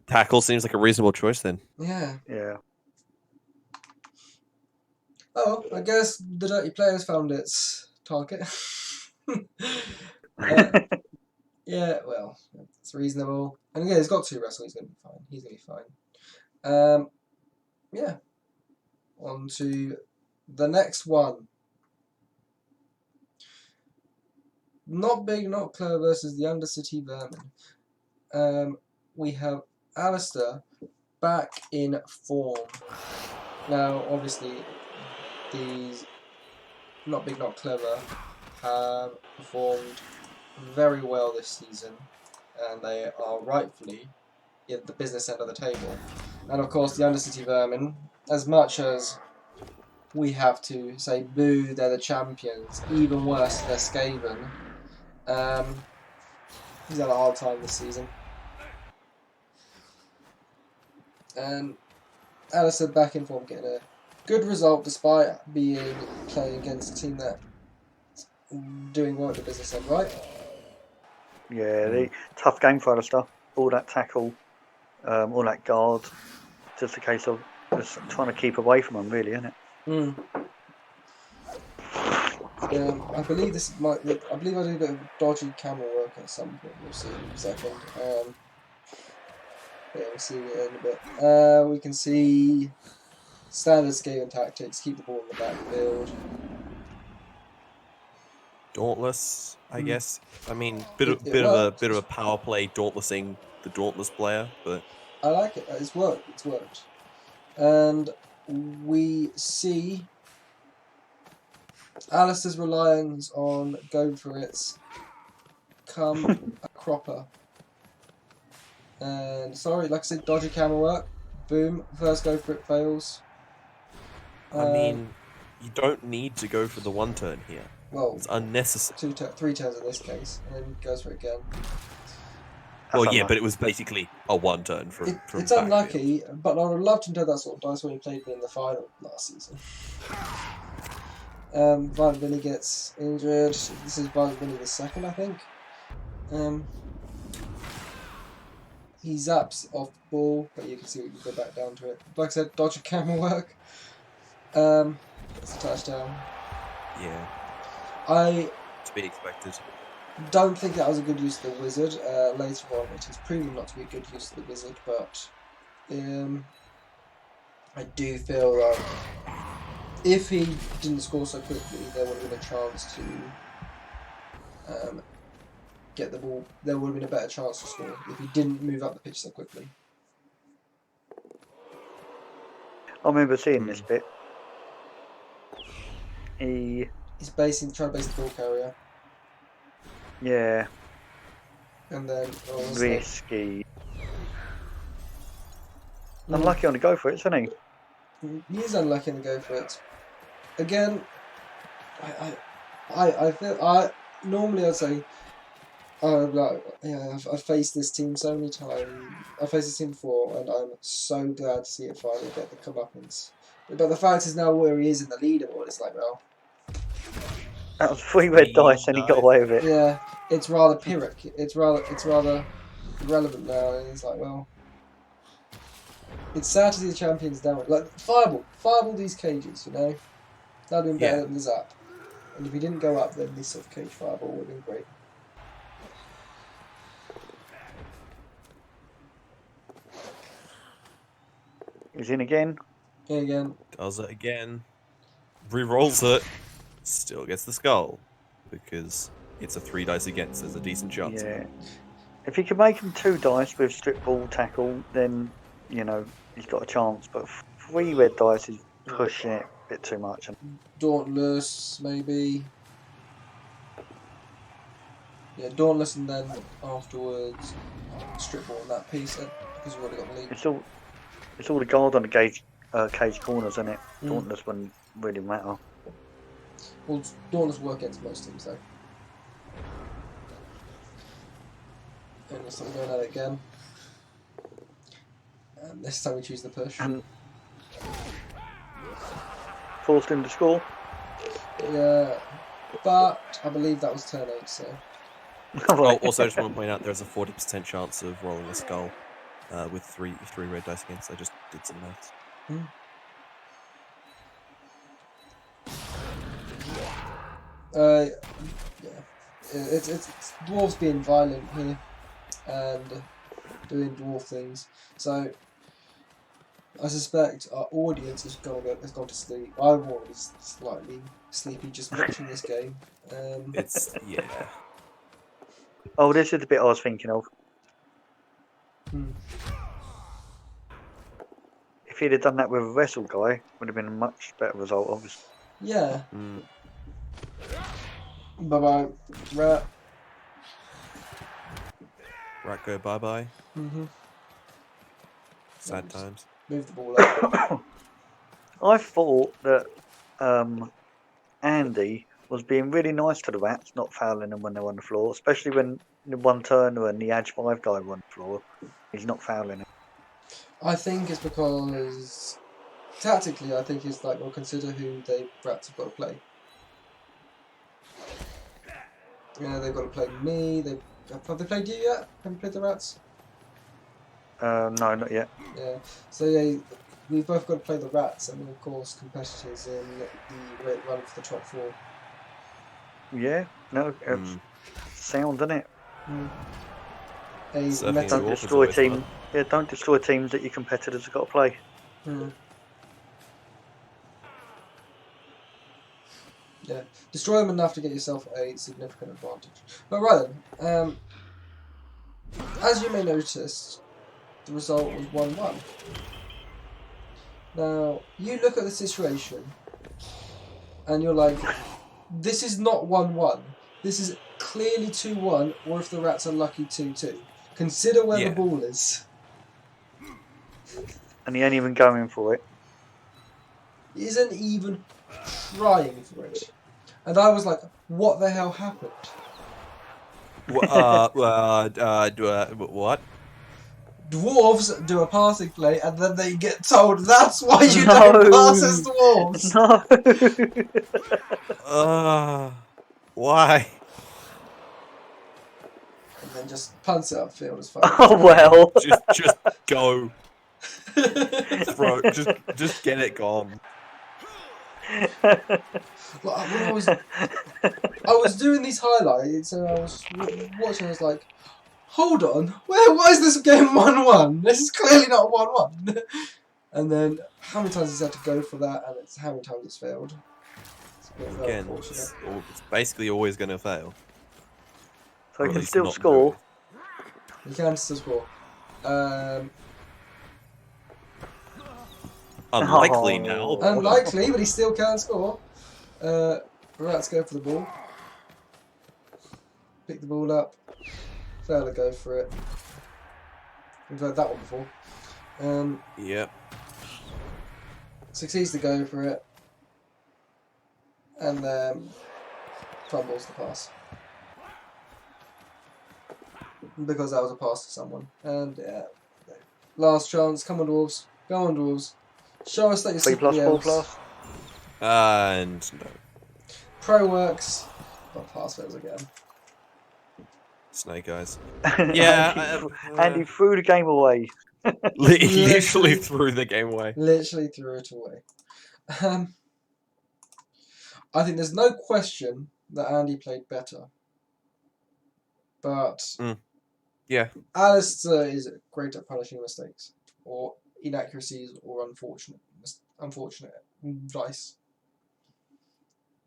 Tackle seems like a reasonable choice then. Yeah. Yeah. Oh, I guess the Dirty Players found its target. Yeah, well, it's reasonable. And again, he's got 2 wrestles. He's going to be fine. Yeah. On to the next one. Not Big, Not Clever versus the Undercity Vermin. We have Alistair back in form. Now, obviously, these Not Big, Not Clever have performed very well this season, and they are rightfully at the business end of the table. And of course, the Undercity Vermin, as much as we have to say boo, they're the champions. Even worse, they're Skaven. He's had a hard time this season. And Alistair back in form, getting a good result despite playing against a team that doing well at the business end, right? Yeah, tough game for Alistair. All that tackle, all that guard. Just a case of just trying to keep away from them, really, isn't it? I believe I believe I do a bit of dodgy camel work at some point. We'll see in a second. Yeah, we'll see it in a bit. We can see standard Skaven tactics. Keep the ball in the backfield. Dauntless, I guess. I mean, It bit worked. of a power play, dauntlessing the dauntless player, but I like it. It's worked. It's worked. And we see Alistair's reliance on go for it come a cropper. And sorry, like I said, dodgy camera work. Boom. First go for it fails. I mean, you don't need to go for the one turn here. Well, It's unnecessary. 3 turns in this case, and then goes for it again. Well, yeah, but it was basically a one turn from It's backfield. unlucky, but I would have loved to know that sort of dice when he played me in the final last season. Violent Vinny gets injured. This is Violent Vinny the second, I think. He zaps off the ball, but you can see we can go back down to it. Like I said, dodge camera work. It's a touchdown. Yeah, I to be expected. don't think that was a good use of the wizard. Later on, it is proving not to be a good use of the wizard, but I do feel like if he didn't score so quickly, there would have been a chance to get the ball. There would have been a better chance to score if he didn't move up the pitch so quickly. I remember seeing this bit. He's trying to base the ball carrier, yeah, and then risky. Unlucky on the go for it, isn't he? He is unlucky to go for it. Again, I feel normally I'd say I've faced this team so many times. I've faced this team before, and I'm so glad to see it finally get the comeuppance. But the fact is now where he is in the leaderboard, it's like, well, that was 3 red dice, and he got away with it. yeah, it's rather Pyrrhic. It's rather irrelevant now, and it's like, well, it's sad to see the champions down. Like fireball these cages, you know, that'd been better than the zap. And if he didn't go up, then this sort of cage fireball would have been great. He's in again. In again. Does it again. Rerolls it. Still gets the skull. Because it's a 3 dice against. There's a decent chance. Yeah. If he could make him 2 dice with strip ball tackle, then, you know, he's got a chance. But 3 red dice is pushing it a bit too much. Dauntless, maybe. Yeah, Dauntless, and then afterwards strip ball on that piece because we've already got the lead. It's all the guard on the cage corners, isn't it? Dauntless wouldn't really matter. Well, Dauntless work against most teams, though. And let's start going at it again. And this time we choose the push. And forced him to score. Yeah, but I believe that was turn 8, so. Oh, also, I just want to point out there's a 40% chance of rolling a skull with three red dice against. I just did some maths. Yeah, it's dwarves being violent here and doing dwarf things. So I suspect our audience has gone to sleep. I'm already slightly sleepy just watching this game. It's Oh, this is the bit I was thinking of. If he'd have done that with a wrestle guy, would have been a much better result, obviously. Yeah. Bye-bye. Rat. Rat go bye-bye. Sad times. Move the ball up. I thought that Andy was being really nice to the rats, not fouling them when they're on the floor, especially when the one turner and the Edge 5 guy were on the floor. He's not fouling them. I think it's because tactically, I think it's like, well, consider who the rats have got to play. Yeah, they've got to play me. Have they played you yet? Have you played the rats? No, not yet. Yeah. So yeah, we've both got to play the rats, and of course competitors in the run for the top 4. Yeah, no, it's sound, isn't it? Surfing Don't the destroy is always team. Yeah, don't destroy teams that your competitors have got to play. Yeah, destroy them enough to get yourself a significant advantage. But right then, as you may notice, the result was 1-1. Now, you look at the situation, and you're like, this is not 1-1. This is clearly 2-1, or if the rats are lucky, 2-2. Consider where the ball is. And he ain't even going for it. He isn't even trying for it. And I was like, what the hell happened? What? Dwarves do a passing play, and then they get told that's why you don't pass as dwarves. No. Why? And then just punts it upfield as far Oh well. Just go. Just get it gone. Well, when I was doing these highlights and I was watching, I was like, hold on, why is this game 1-1? This is clearly not 1-1. And then how many times he's had to go for that, and how many times it's failed. Again, it's basically always going to fail. So he can still score. He can still score. Unlikely now. Unlikely, but he still can score. Rats go for the ball. Pick the ball up. Fail to go for it. We've heard that one before. Yep. Succeeds to go for it. And then fumbles the pass. Because that was a pass to someone. And yeah. Last chance. Come on, Dwarves. Go on, Dwarves. Show us that you're 3+, 4+. And no. Pro works. But pass fails again. Snake eyes. Yeah. Andy threw the game away. Literally threw the game away. Literally threw it away. I think there's no question that Andy played better. But yeah, Alistair is great at punishing mistakes or inaccuracies or unfortunate dice.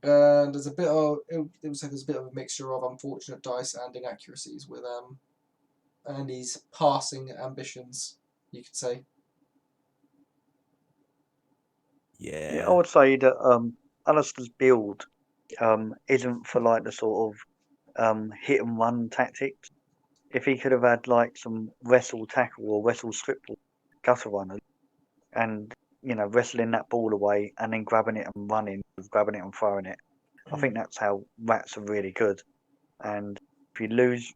And there's a bit of there's a bit of a mixture of unfortunate dice and inaccuracies with Andy's passing ambitions, you could say. Yeah, I would say that Alistair's build isn't for like the sort of hit and run tactics. If he could have had like some wrestle tackle or wrestle strip gutter runners and wrestling that ball away and then grabbing it and running, grabbing it and throwing it, I think that's how rats are really good. And if you lose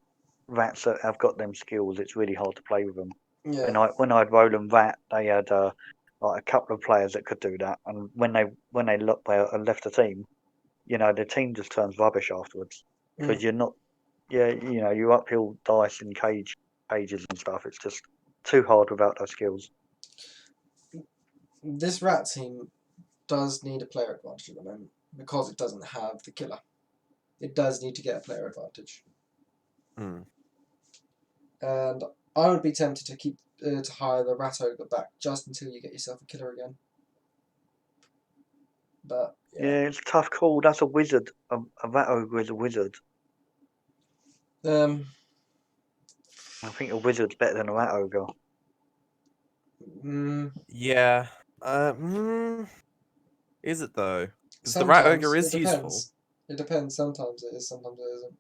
rats that have got them skills, it's really hard to play with them. Yeah. When I had Roland Rat, they had like a couple of players that could do that, and when they left the team, the team just turns rubbish afterwards because you're not, you uphill dice and cages and stuff. It's just too hard without those skills. This rat team does need a player advantage at the moment because it doesn't have the killer. It does need to get a player advantage. And I would be tempted to keep to hire the rat ogre back just until you get yourself a killer again. But yeah, it's a tough call. That's a wizard. A rat ogre is a wizard. I think a wizard's better than a rat ogre. Yeah. Is it though? Because the rat ogre is useful. It depends. Sometimes it is. Sometimes it isn't.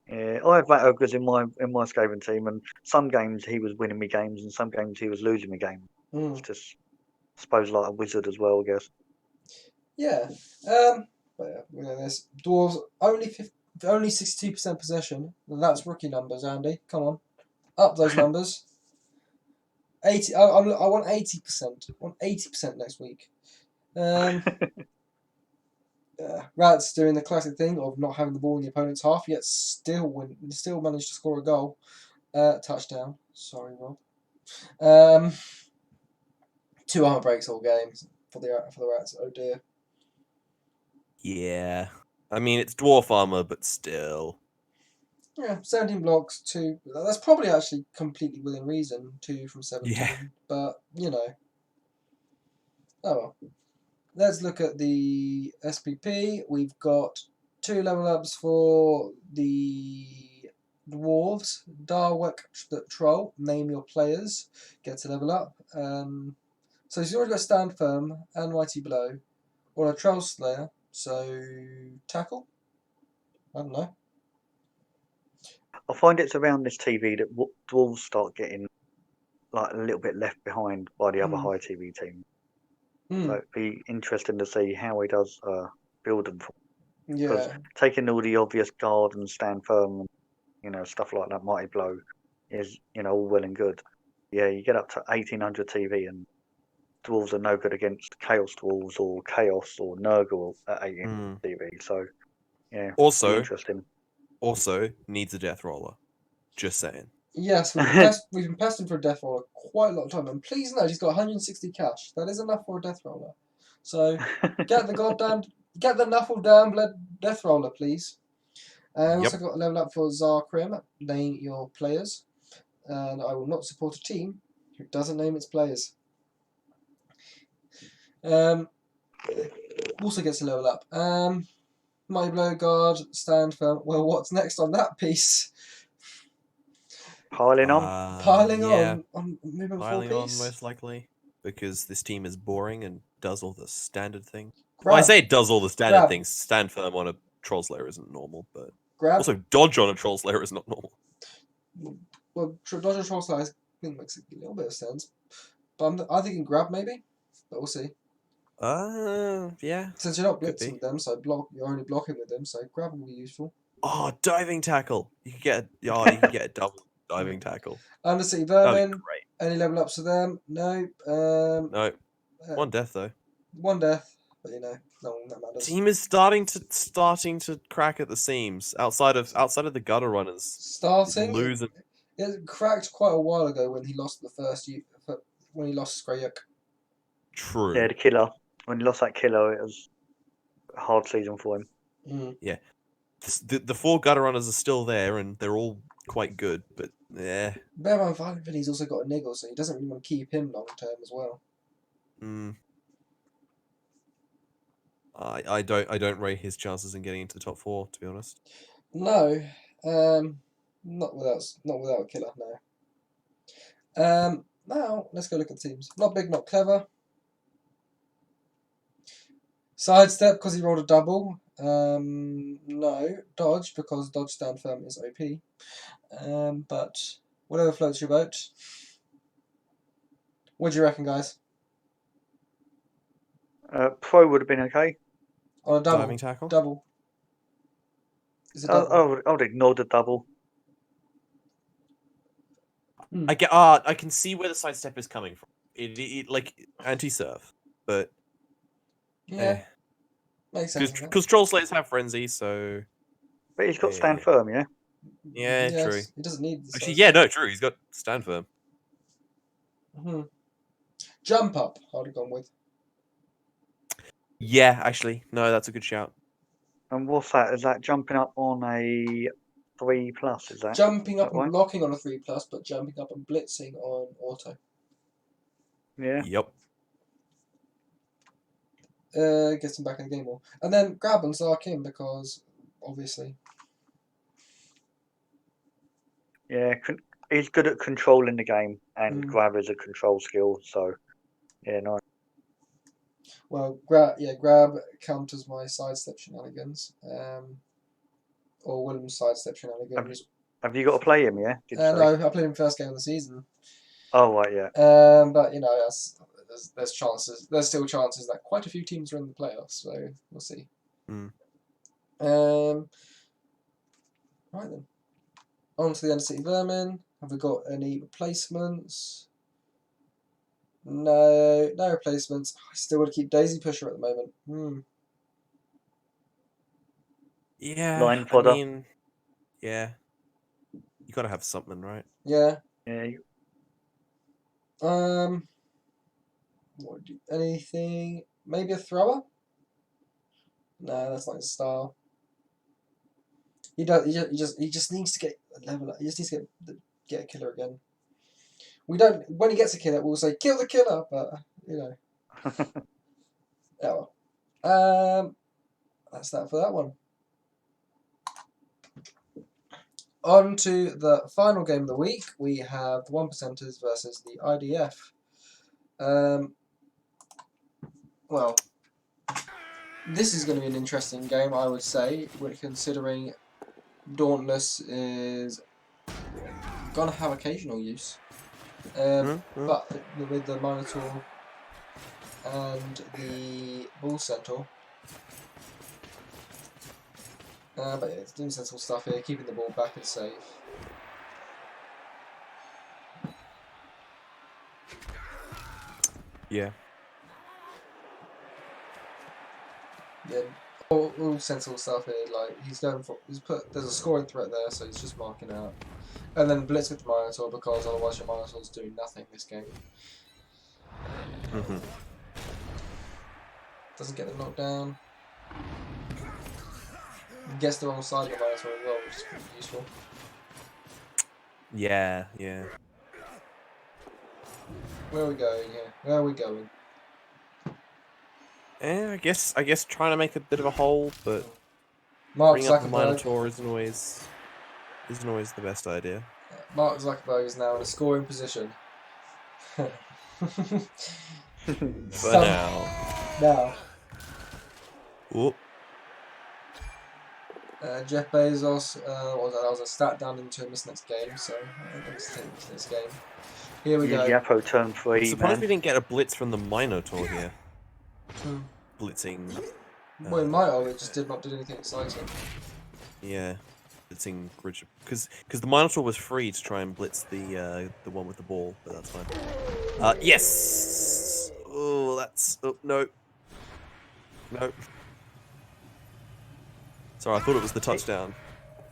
Yeah, I had rat ogres in my Skaven team, and some games he was winning me games, and some games he was losing me games. It's just, I suppose, like a wizard as well, I guess. Yeah. But yeah, we know this. Dwarves only 62% possession. That's rookie numbers, Andy. Come on, up those numbers. 80. I want 80%. I want 80% next week. Rats doing the classic thing of not having the ball in the opponent's half, yet still managed to score a goal. Touchdown. Sorry, Rob. 2 armor breaks all games for the Rats. Oh dear. Yeah. I mean, it's dwarf armor, but still. Yeah, 17 blocks, 2. That's probably actually completely within reason, 2 from 17. Yeah. But, oh well. Let's look at the SPP. We've got 2 level ups for the Dwarves. Darwick the Troll, name your players, gets a level up. So he's already got Stand Firm and Mighty Blow, or a Troll Slayer, so Tackle? I don't know. I find it's around this TV that dwarves start getting like a little bit left behind by the other high TV team. So it'd be interesting to see how he does build them. Because taking all the obvious guard and Stand Firm and stuff like that, Mighty Blow, is all well and good. Yeah, you get up to 1800 TV and dwarves are no good against Chaos Dwarves or Chaos or Nurgle at 1800 TV. So yeah, Also, interesting. Also needs a death roller. Just saying. Yes, we've been pestering for a death roller quite a lot of time, and please note he's got 160 cash. That is enough for a death roller. So get the Nuffle down death roller, please. And also got a level up for Zarkrim. Name your players, and I will not support a team who doesn't name its players. Also gets a level up. My Blow Guard, Stand Firm. Well, what's next on that piece? Piling on. Piling Yeah. on movement Piling 4 on, piece. most likely. Because this team is boring and does all the standard things. Grab. Well, I say it does all the standard things. Stand Firm on a Troll Slayer isn't normal, but also dodge on a Troll Slayer is not normal. Well, dodge on Troll Slayer I think makes a little bit of sense. But I'm thinking grab maybe, but we'll see. Yeah. Since you're not blitzing with them, so you're only blocking with them, so grab will be useful. Oh, diving tackle! You can get a double diving tackle. Undersea Vermin. Great. Any level ups for them? No. No. One death though. One death, but no, that matters. Team is starting to crack at the seams. Outside of the gutter runners. Starting. Losing. It cracked quite a while ago when he lost when he lost Skrayuk. True. Yeah, the killer. When he lost that killer, it was a hard season for him. Yeah. The 4 gutter runners are still there, and they're all quite good, but yeah. Bear in mind, Violent Vinny's also got a niggle, so he doesn't really want to keep him long term as well. I don't rate his chances in getting into the top 4, to be honest. No, not without a killer. No. Now let's go look at the teams. Not big, not clever. Sidestep because he rolled a double. No. Dodge because dodge Stand Firm is OP. But whatever floats your boat. What do you reckon, guys? Pro would have been okay. On a double. Diving tackle? Double. Is it double? I would ignore the double. I can see where the sidestep is coming from. It like anti-surf, but yeah, makes sense. Because Troll Slayers have frenzy, so. But he's got Stand Firm, yeah. Yeah, yes, true. He doesn't need. Actually, yeah, no, true. He's got Stand Firm. Jump up. I'd have gone with. Yeah, actually, no, that's a good shout. And what's that? Is that jumping up on a 3+? Is that jumping up and right? blocking on a 3+, but jumping up and blitzing on auto? Yeah. Yep. Gets him back in the game more, and then grab and Zark in because obviously. Yeah, he's good at controlling the game, and grab is a control skill. So, yeah, nice. Well, grab counters my sidestep shenanigans, or Willem's sidestep shenanigans. Have you got to play him? Yeah. No, I played him first game of the season. Oh right, yeah. But there's chances. There's still chances that quite a few teams are in the playoffs. So we'll see. Mm. Right then. On to the Undercity Vermin. Have we got any replacements? No, no replacements. I still got to keep Daisy Pusher at the moment. Yeah, Line I fodder. mean, yeah, you got to have something, right? Yeah. Yeah. Anything? Maybe a thrower? No, that's not his style. He does. He just needs to get a level up. He just needs to get a killer again. We don't. When he gets a killer, we'll say kill the killer. But you know. Yeah. Well. That's that for that one. On to the final game of the week. We have the 1%ers versus the IDF. Well, this is going to be an interesting game, I would say, considering Dauntless is going to have occasional use. But with the Minotaur and the Bull Centaur. But yeah, it's doing sensible stuff here, keeping the ball back and safe. Yeah. Yeah, all sensible stuff here. Like there's a scoring threat there, so he's just marking out, and then blitz with the Minotaur because otherwise your Minotaur's doing nothing this game. Doesn't get the knockdown. Gets the wrong side of the Minotaur as well, which is pretty useful. Yeah, yeah. Where are we going here? Where are we going? I guess trying to make a bit of a hole, but Mark bring up the Zuckerberg. Minotaur isn't always the best idea. Mark Zuckerberg is now in a scoring position. For now. Now. Whoop. Jeff Bezos, that was a stat down into this next game, so let's take this game. Here we go. Yapo turn 3, Surprised we man. didn't get a blitz from the Minotaur here. Blitzing. Well, it might have, it just did not do anything exciting. Yeah. Blitzing because the Minotaur was free to try and blitz the one with the ball, but that's fine. Yes. Oh, no. No. Sorry, I thought it was the touchdown.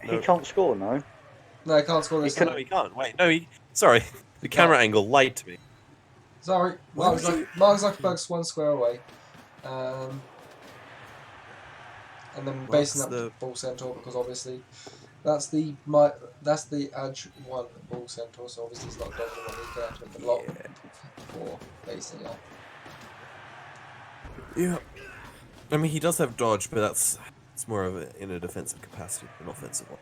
He can't score, no? No, he can't score this time. No, he can't. Wait, no, sorry. The camera angle lied to me. Sorry, Mark Zuckerberg's one square away. And then basing up the Bull Centaur because obviously that's the edge one Bull Centaur, so obviously he's not dodging one, he's going to have to block for basing up. Yeah. I mean, he does have dodge, but it's more of in a defensive capacity than offensive one.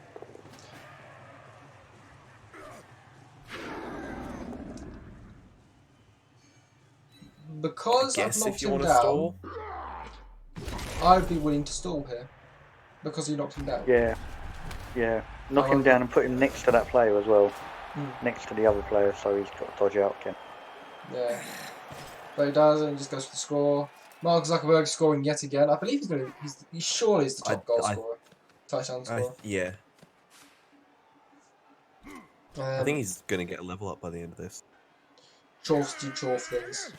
Because I've knocked him down, I'd be willing to stall here. Because you knocked him down. Yeah. Yeah. Knock him down and put him next to that player as well. Next to the other player, so he's got to dodge out again. Yeah. But he doesn't, he just goes for the score. Mark Zuckerberg scoring yet again. I believe he surely is the top goal scorer. Touchdown scorer. Yeah. I think he's going to get a level up by the end of this. Chorfs do chorf things.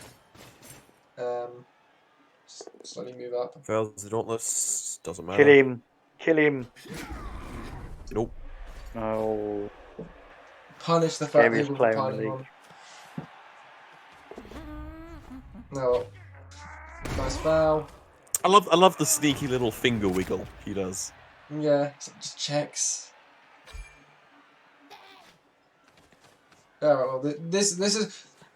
Slowly move up. Fails the Dauntless, doesn't matter. Kill him! Kill him! Nope. No. Punish the fact that Scariest he was player in the piling on. No. Nice foul. I love the sneaky little finger wiggle he does. Yeah, just checks. Alright, well,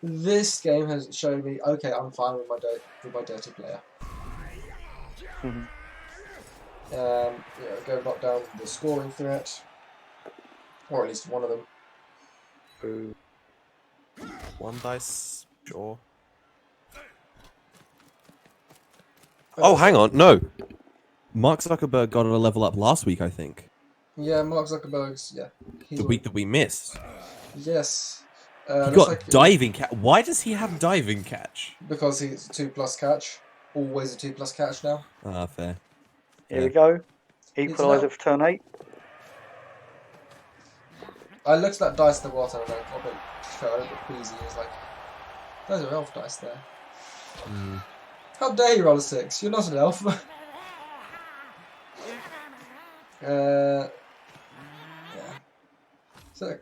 this game has shown me, okay, I'm fine with my dirty player. Yeah, go knock down the scoring threat. Or at least one of them. Ooh. One dice, sure. Oh, hang on, no. Mark Zuckerberg got a level up last week, I think. Yeah, Mark Zuckerberg's, yeah. The week that we missed. Yes. He looks got like diving catch. Why does he have diving catch? because he's a 2+ catch. Always a 2+ catch now. Ah, fair. Here we go. It's Equaliser now- for turn 8. I looked at that dice in the water and I got a bit queasy. It was like, those are elf dice there. Mm. How dare you roll a 6? You're not an elf. Yeah. So,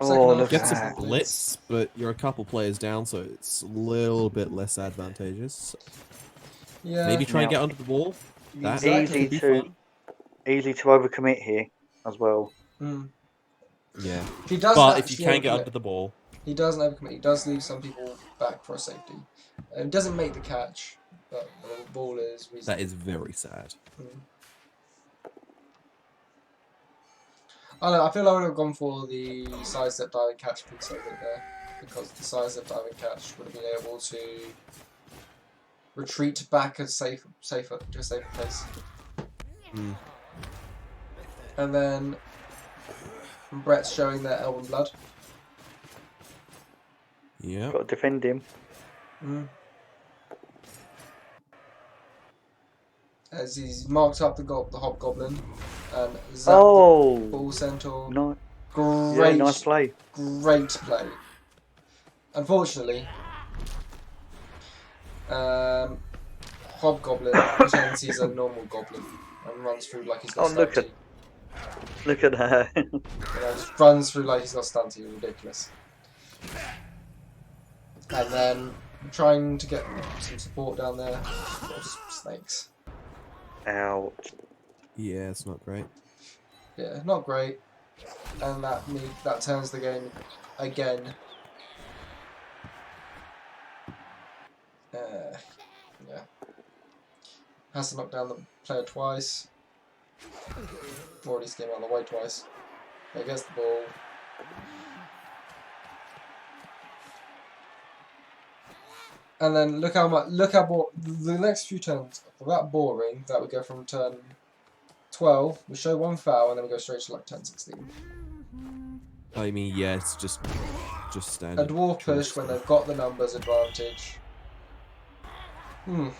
Oh, half look Gets at a that. blitz, but you're a couple players down, so it's a little bit less advantageous. yeah. Maybe try and Now- get under the wall. That Exactly. could be Easy fun. Easy to overcommit here as well. Mm. Yeah. He does But if you actually can get overcommit. under the ball, He doesn't overcommit. He does leave some people back for a safety. It doesn't make the catch, but the ball is reasonable. that is very sad. Mm. I don't know, I feel I would have gone for the sidestep diving catch piece over there, because the sidestep diving catch would have been able to retreat back to a safer place. Mm. And then Brett's showing their Elven blood. Yeah. Got to defend him. Mm. As he's marked up the hobgoblin and zapped the ball centaur. No. Great, Yeah, nice play. great play. Unfortunately, hobgoblin pretends he's a normal goblin and runs through like he's got Oh, look stunty. Look at that. Just runs through like he's got stunty. Ridiculous. And then trying to get some support down there. Just snakes. Ouch. Yeah, it's not great. Yeah, not great. And that turns the game again. Yeah. Has to knock down the player twice. Already came out of the way twice. There gets the ball. And then look how the next few turns are that boring that we go from turn 12, we show one foul, and then we go straight to like turn 16. I mean, yeah, it's just A standard. dwarf push when they've got the numbers advantage. There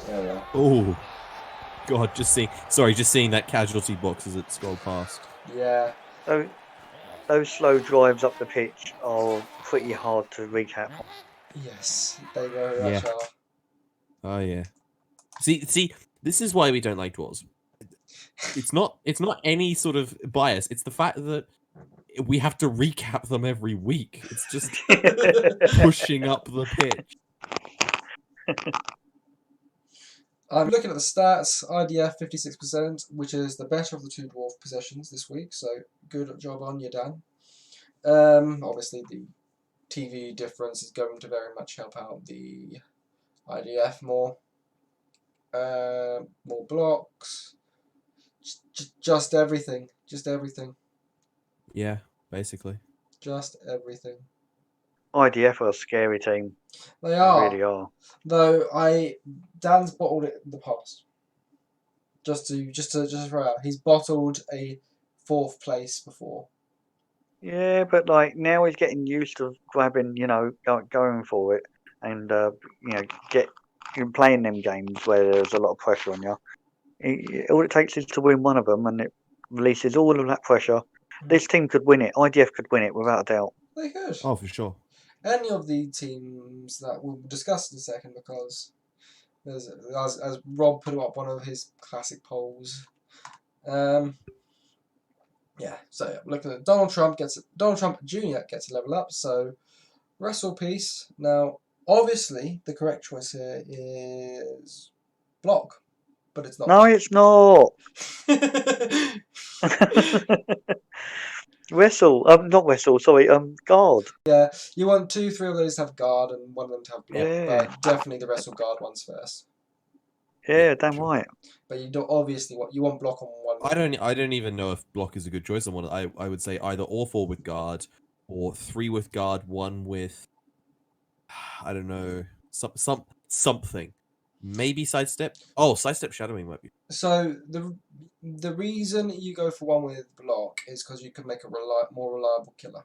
we are. Oh, God! Just seeing that casualty box as it scrolled past. Yeah. Those slow drives up the pitch are pretty hard to recap. Yes, they very much are. Oh yeah. See, this is why we don't like dwarves. It's not any sort of bias. It's the fact that we have to recap them every week. It's just pushing up the pitch. I'm looking at the stats. IDF 56%, which is the better of the two dwarf possessions this week. So good job on you, Dan. Obviously the TV difference is going to very much help out the IDF more. More blocks. Just everything. Just everything. Yeah, basically. Just everything. IDF are a scary team. They They are. really are. Though Dan's bottled it in the past. Just to throw out, he's bottled a 4th place before. Yeah, but like now he's getting used to grabbing, going for it, and playing them games where there's a lot of pressure on you. All it takes is to win one of them, and it releases all of that pressure. This team could win it. IDF could win it without a doubt. They could. Oh, for sure. Any of the teams that we'll discuss in a second, because there's as Rob put up one of his classic polls. Yeah, so yeah, looking at Donald Trump Jr. gets a level up, so wrestle piece. Now, obviously, the correct choice here is block, but it's not. No, it's not. Not wrestle. Sorry, guard. Yeah, you want 2, 3 of those to have guard and one of them to have block, Yeah. but definitely the wrestle guard ones first. Yeah, damn sure. right. But you don't obviously you want block on one. I don't even know if block is a good choice on one. I would say either all 4 with guard, or 3 with guard, 1 with I don't know, something. Maybe sidestep. Oh, sidestep shadowing might be. So the reason you go for one with block is because you can make a more reliable killer.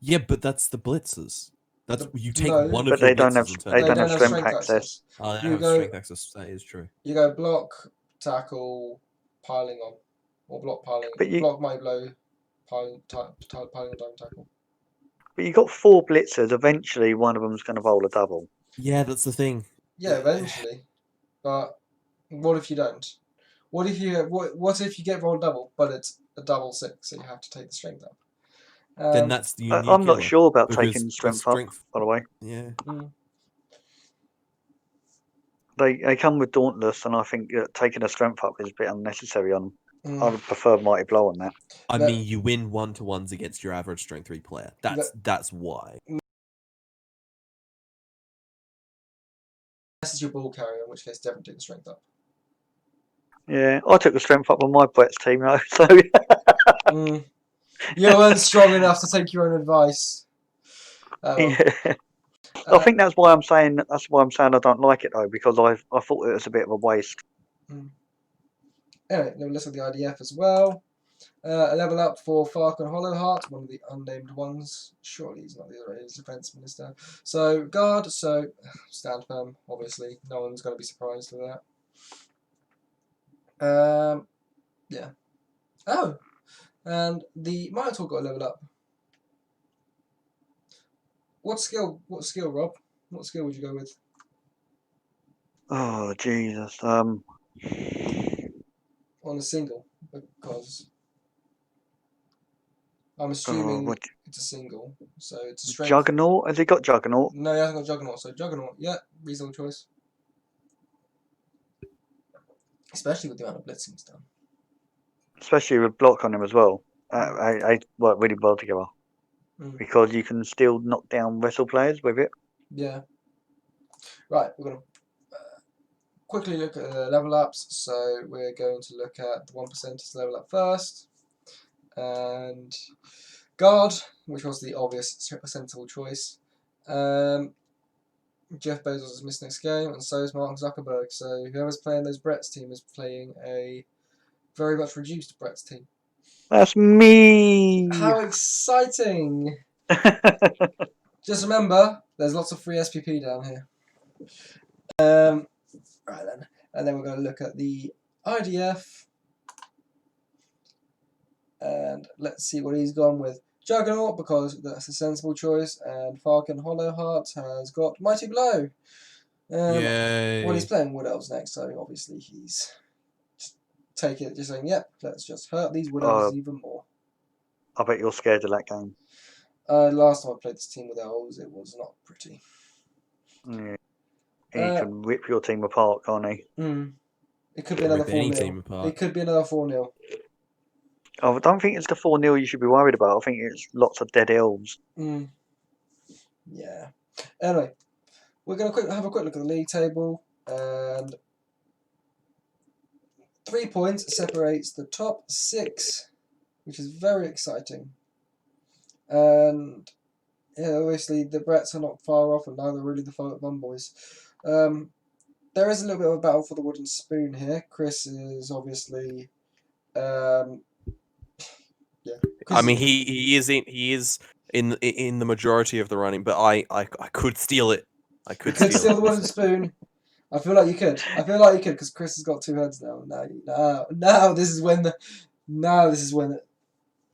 Yeah, but that's the blitzers. That's you take No. one But of your they don't blitzers have and turn they it don't into have a strength access. Oh, they You don't have go- strength access. That is true. You go block, tackle, piling on, or block piling. But you- block my blow, piling on, don't tackle. But you've got 4 blitzers. Eventually, one of them's going to roll a double. Yeah, that's the thing. Yeah, eventually. But what if you don't? What if you get rolled double, but it's a double 6, so you have to take the strength up? Then that's the unique. I'm not sure about because taking the strength up. By the way, Yeah. they come with Dauntless, and I think taking a strength up is a bit unnecessary on. I would prefer Mighty Blow on that. I That- mean, you win 1-to-1s against your average strength 3 player. That's why. Unless it's your ball carrier, in which case definitely take the strength up. Yeah, I took the strength up on my Brett's team, though. So You weren't strong enough to take your own advice. yeah. I think that's why I'm saying I don't like it though, because I thought it was a bit of a waste. Anyway, then let's look at the IDF as well. A level up for Falcon Hollowheart, one of the unnamed ones. Surely he's not the other, he's defense minister. So guard, so stand firm. Obviously, no one's going to be surprised with that. Yeah. Oh, and the Minotaur got a level up. What skill, Rob? What skill would you go with? Oh Jesus! On a single, because I'm assuming it's a single, so it's a strength. Juggernaut? Has he got Juggernaut? No, he hasn't got Juggernaut, so Juggernaut, yeah, reasonable choice. Especially with the amount of blitzing he's done. Especially with block on him as well. I work really well together because you can still knock down wrestle players with it. Yeah. Right, we're going to quickly look at the level ups. So we're going to look at the 1%ers level up first. And guard, which was the obvious sensible choice. Jeff Bezos is missed next game, and so is Mark Zuckerberg. So whoever's playing those Brett's team is playing a very much reduced Brett's team. That's me! How exciting! Just remember, there's lots of free SPP down here. Right then, and then we're going to look at the IDF, and let's see what he's gone with. Juggernaut, because that's a sensible choice, and Falcon Hollowheart has got Mighty Blow. Yay. Well, he's playing Wood Elves next, so obviously he's just saying, yep, let's just hurt these Wood Elves even more. I bet you're scared of that game. Last time I played this team with Elves, it was not pretty. Yeah. He can rip your team apart, can't he? It could be another 4-0. It could be another 4-0. I don't think it's the 4-0 you should be worried about. I think it's lots of dead elves. Yeah. Anyway, we're going to have a quick look at the league table, and 3 points separates the top 6, which is very exciting. And yeah, obviously the Bretts are not far off, and neither really the Fun Boys. There is a little bit of a battle for the wooden spoon here. Chris is obviously, yeah. I mean, he is in the majority of the running, but I could steal it. I could steal the wooden spoon. I feel like you could. Because Chris has got 2 heads now. Now this is when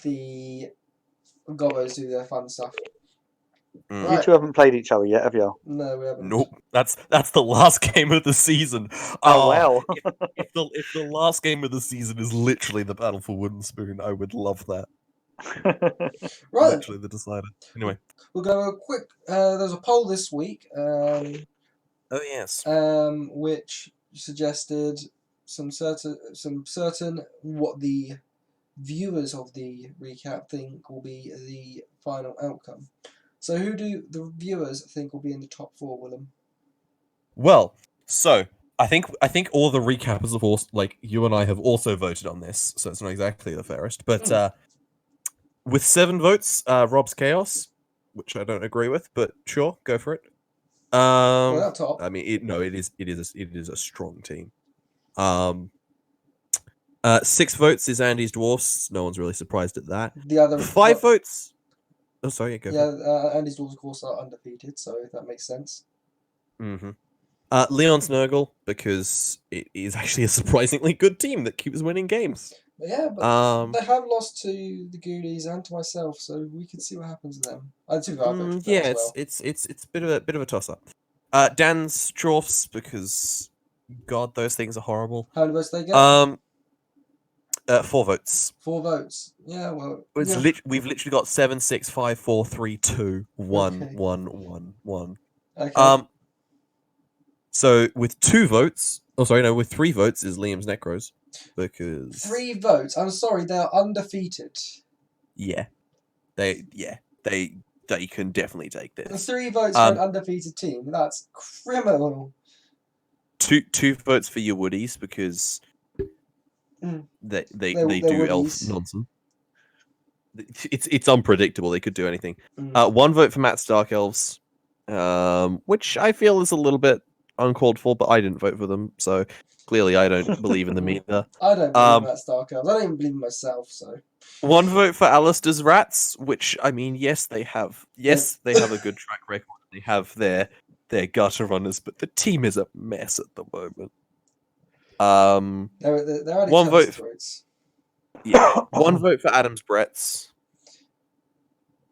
the Gobos do their fun stuff. Right. You two haven't played each other yet, have you? No, we haven't. Nope. That's the last game of the season. Oh wow! if the last game of the season is literally the battle for wooden spoon, I would love that. Right. Literally the decider. Anyway, we'll go a quick. There's a poll this week. Oh yes. Which suggested some certain what the viewers of the recap think will be the final outcome. So who do the viewers think will be in the top 4, Willem? Well, so I think all the recappers of also, like you and I have also voted on this, so it's not exactly the fairest. But with 7 votes, Rob's Chaos, which I don't agree with, but sure, go for it. Well, top. I mean, it is a strong team. 6 votes is Andy's Dwarfs. No one's really surprised at that. The other 5 votes. Oh, sorry, go Yeah, for Andy's Dwarves, of course, are undefeated, so that makes sense. it. Mm-hmm. Leon's Nurgle, because it is actually a surprisingly good team that keeps winning games. But yeah, but Um, they have lost to the Goonies and to myself, so we can see what happens to them. I do I voted for them yeah, as well. it's a bit of a toss up. Dan's Dwarfs, because God, those things are horrible. How many votes did they get? 4 votes. 4 votes. Yeah, well, It's yeah. we've literally got 7, 6, 5, 4, 3, 2, 1, Okay. 1, 1, 1. Okay. So with 2 votes, with 3 votes is Liam's Necros, because 3 votes. I'm sorry, they are undefeated. they can definitely take this. 3 votes for an undefeated team. That's criminal. 2 votes for your Woodies, because they They're do elf Woodies. nonsense. It's unpredictable. They could do anything. 1 1 vote for Matt's Dark Elves, which I feel is a little bit uncalled for, but I didn't vote for them, so clearly I don't believe in them either. I don't believe that's Dark Elves. I don't even believe in myself, so. 1 vote for Alistair's Rats, which, I mean, yes, they have a good track record. They have their gutter runners, but the team is a mess at the moment. They're adding 1 vote. steroids. Yeah, 1 vote for Adam's Bretts.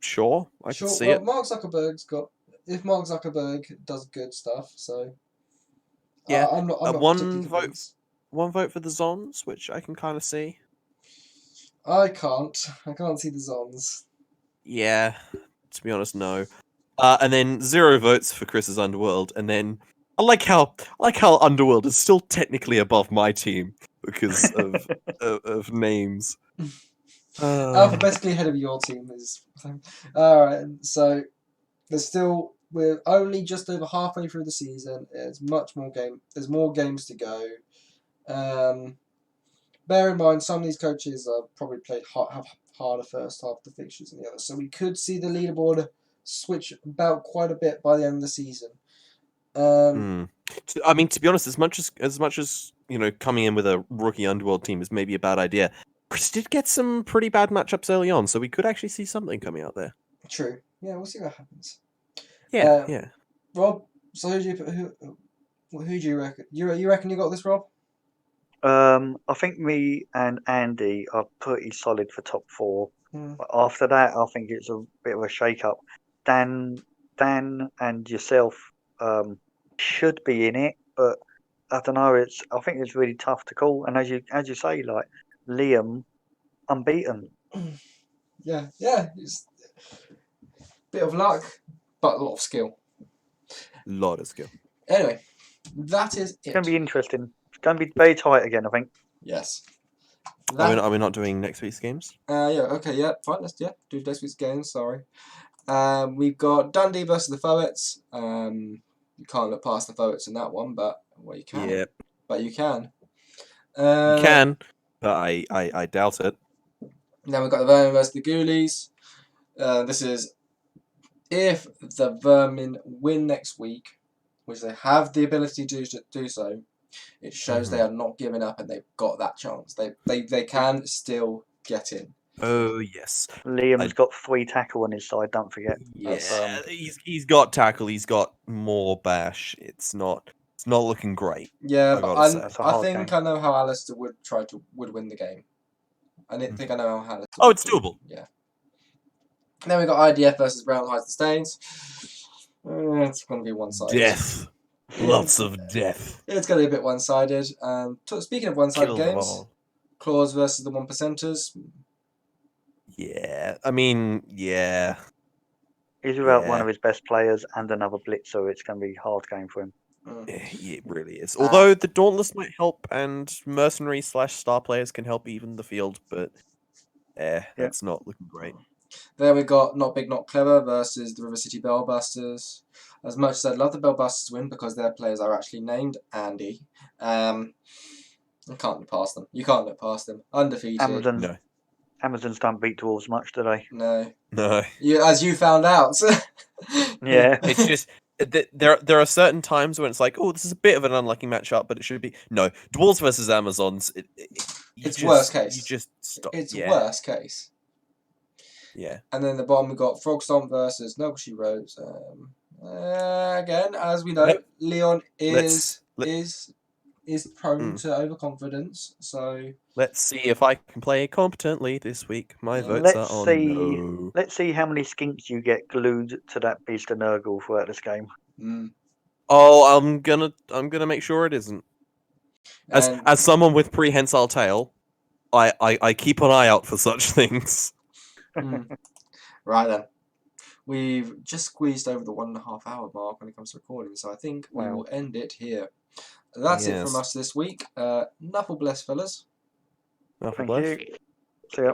Sure, I can see it. Mark Zuckerberg's got. If Mark Zuckerberg does good stuff, so. Yeah, I'm not 1 particularly vote. convinced. 1 vote for the Zons, which I can kind of see. I can't see the Zons. Yeah, to be honest, no. And then 0 votes for Chris's Underworld, and then I like how Underworld is still technically above my team because of names. Alphabetically ahead of your team is. Alright, so we're only just over halfway through the season. There's more games to go. Bear in mind, some of these coaches probably have harder first half of the fixtures than the others, so we could see the leaderboard switch about quite a bit by the end of the season. I mean, to be honest, as much as coming in with a rookie Underworld team is maybe a bad idea, Chris did get some pretty bad matchups early on, so we could actually see something coming out there. True. Yeah, we'll see what happens. Yeah. Rob, so who do you reckon? You reckon you got this, Rob? I think me and Andy are pretty solid for top 4. But after that, I think it's a bit of a shake-up. Dan and yourself should be in it, but I don't know. I think it's really tough to call. And as you say, like Liam, unbeaten. Yeah. It's bit of luck, but a lot of skill. Anyway, that is it. It's going to be interesting. It's going to be very tight again, I think. Yes. Are we not doing next week's games? Fine. Let's do next week's games. Sorry. We've got Dundee versus the Foets. You can't look past the Foets in that one, but you can. Yeah. But you can. You can, but I doubt it. Then we've got the Vermin versus the Ghoulies. This is if the Vermin win next week, which they have the ability to do so. It shows they are not giving up and they've got that chance. They can still get in. Oh yes, Liam's got 3 tackle on his side. Don't forget. Yeah, he's got tackle. He's got more bash. It's not looking great. Yeah, but I think game. I know how Alistair would win the game. I didn't think I know how Alistair. Oh, it's doable. Yeah. Then we got IDF versus Brown Hides the Staines. It's going to be one-sided. Death. Lots of death. It's going to be a bit one-sided. Speaking of one-sided games, Claws versus the 1%ers. Yeah, I mean, yeah. He's without one of his best players and another blitzer. It's going to be a hard game for him. Yeah, it really is. Although the Dauntless might help, and mercenary/star players can help even the field, but that's not looking great. There we got Not Big Not Clever versus the River City Bellbusters. As much as I'd love the Bellbusters to win because their players are actually named Andy, I can't look past them. You can't look past them. Undefeated. Amazons don't beat dwarves much, do they? No. As you found out. Yeah. It's just there are certain times when it's like, oh, this is a bit of an unlucky matchup, but it should be no dwarves versus Amazons. It's worst case. You just stop. It's worst case. Yeah. And then the bottom we got Frog Stomp versus Knuckle She Wrote. Again, as we know, Yep. Leon Let's- is prone to overconfidence. So Let's see if I can play competently this week. My votes Let's are on see. no. Let's see how many skinks you get glued to that beast of Nurgle throughout this game. Oh, I'm gonna make sure it isn't. and As someone with prehensile tail, I keep an eye out for such things. right then. We've just squeezed over the 1.5 hour mark when it comes to recording, so I think we Wow. will end it here. That's it from Yes. us this week. Knuckle bless, fellas. Enough of Thank bless. you. See ya.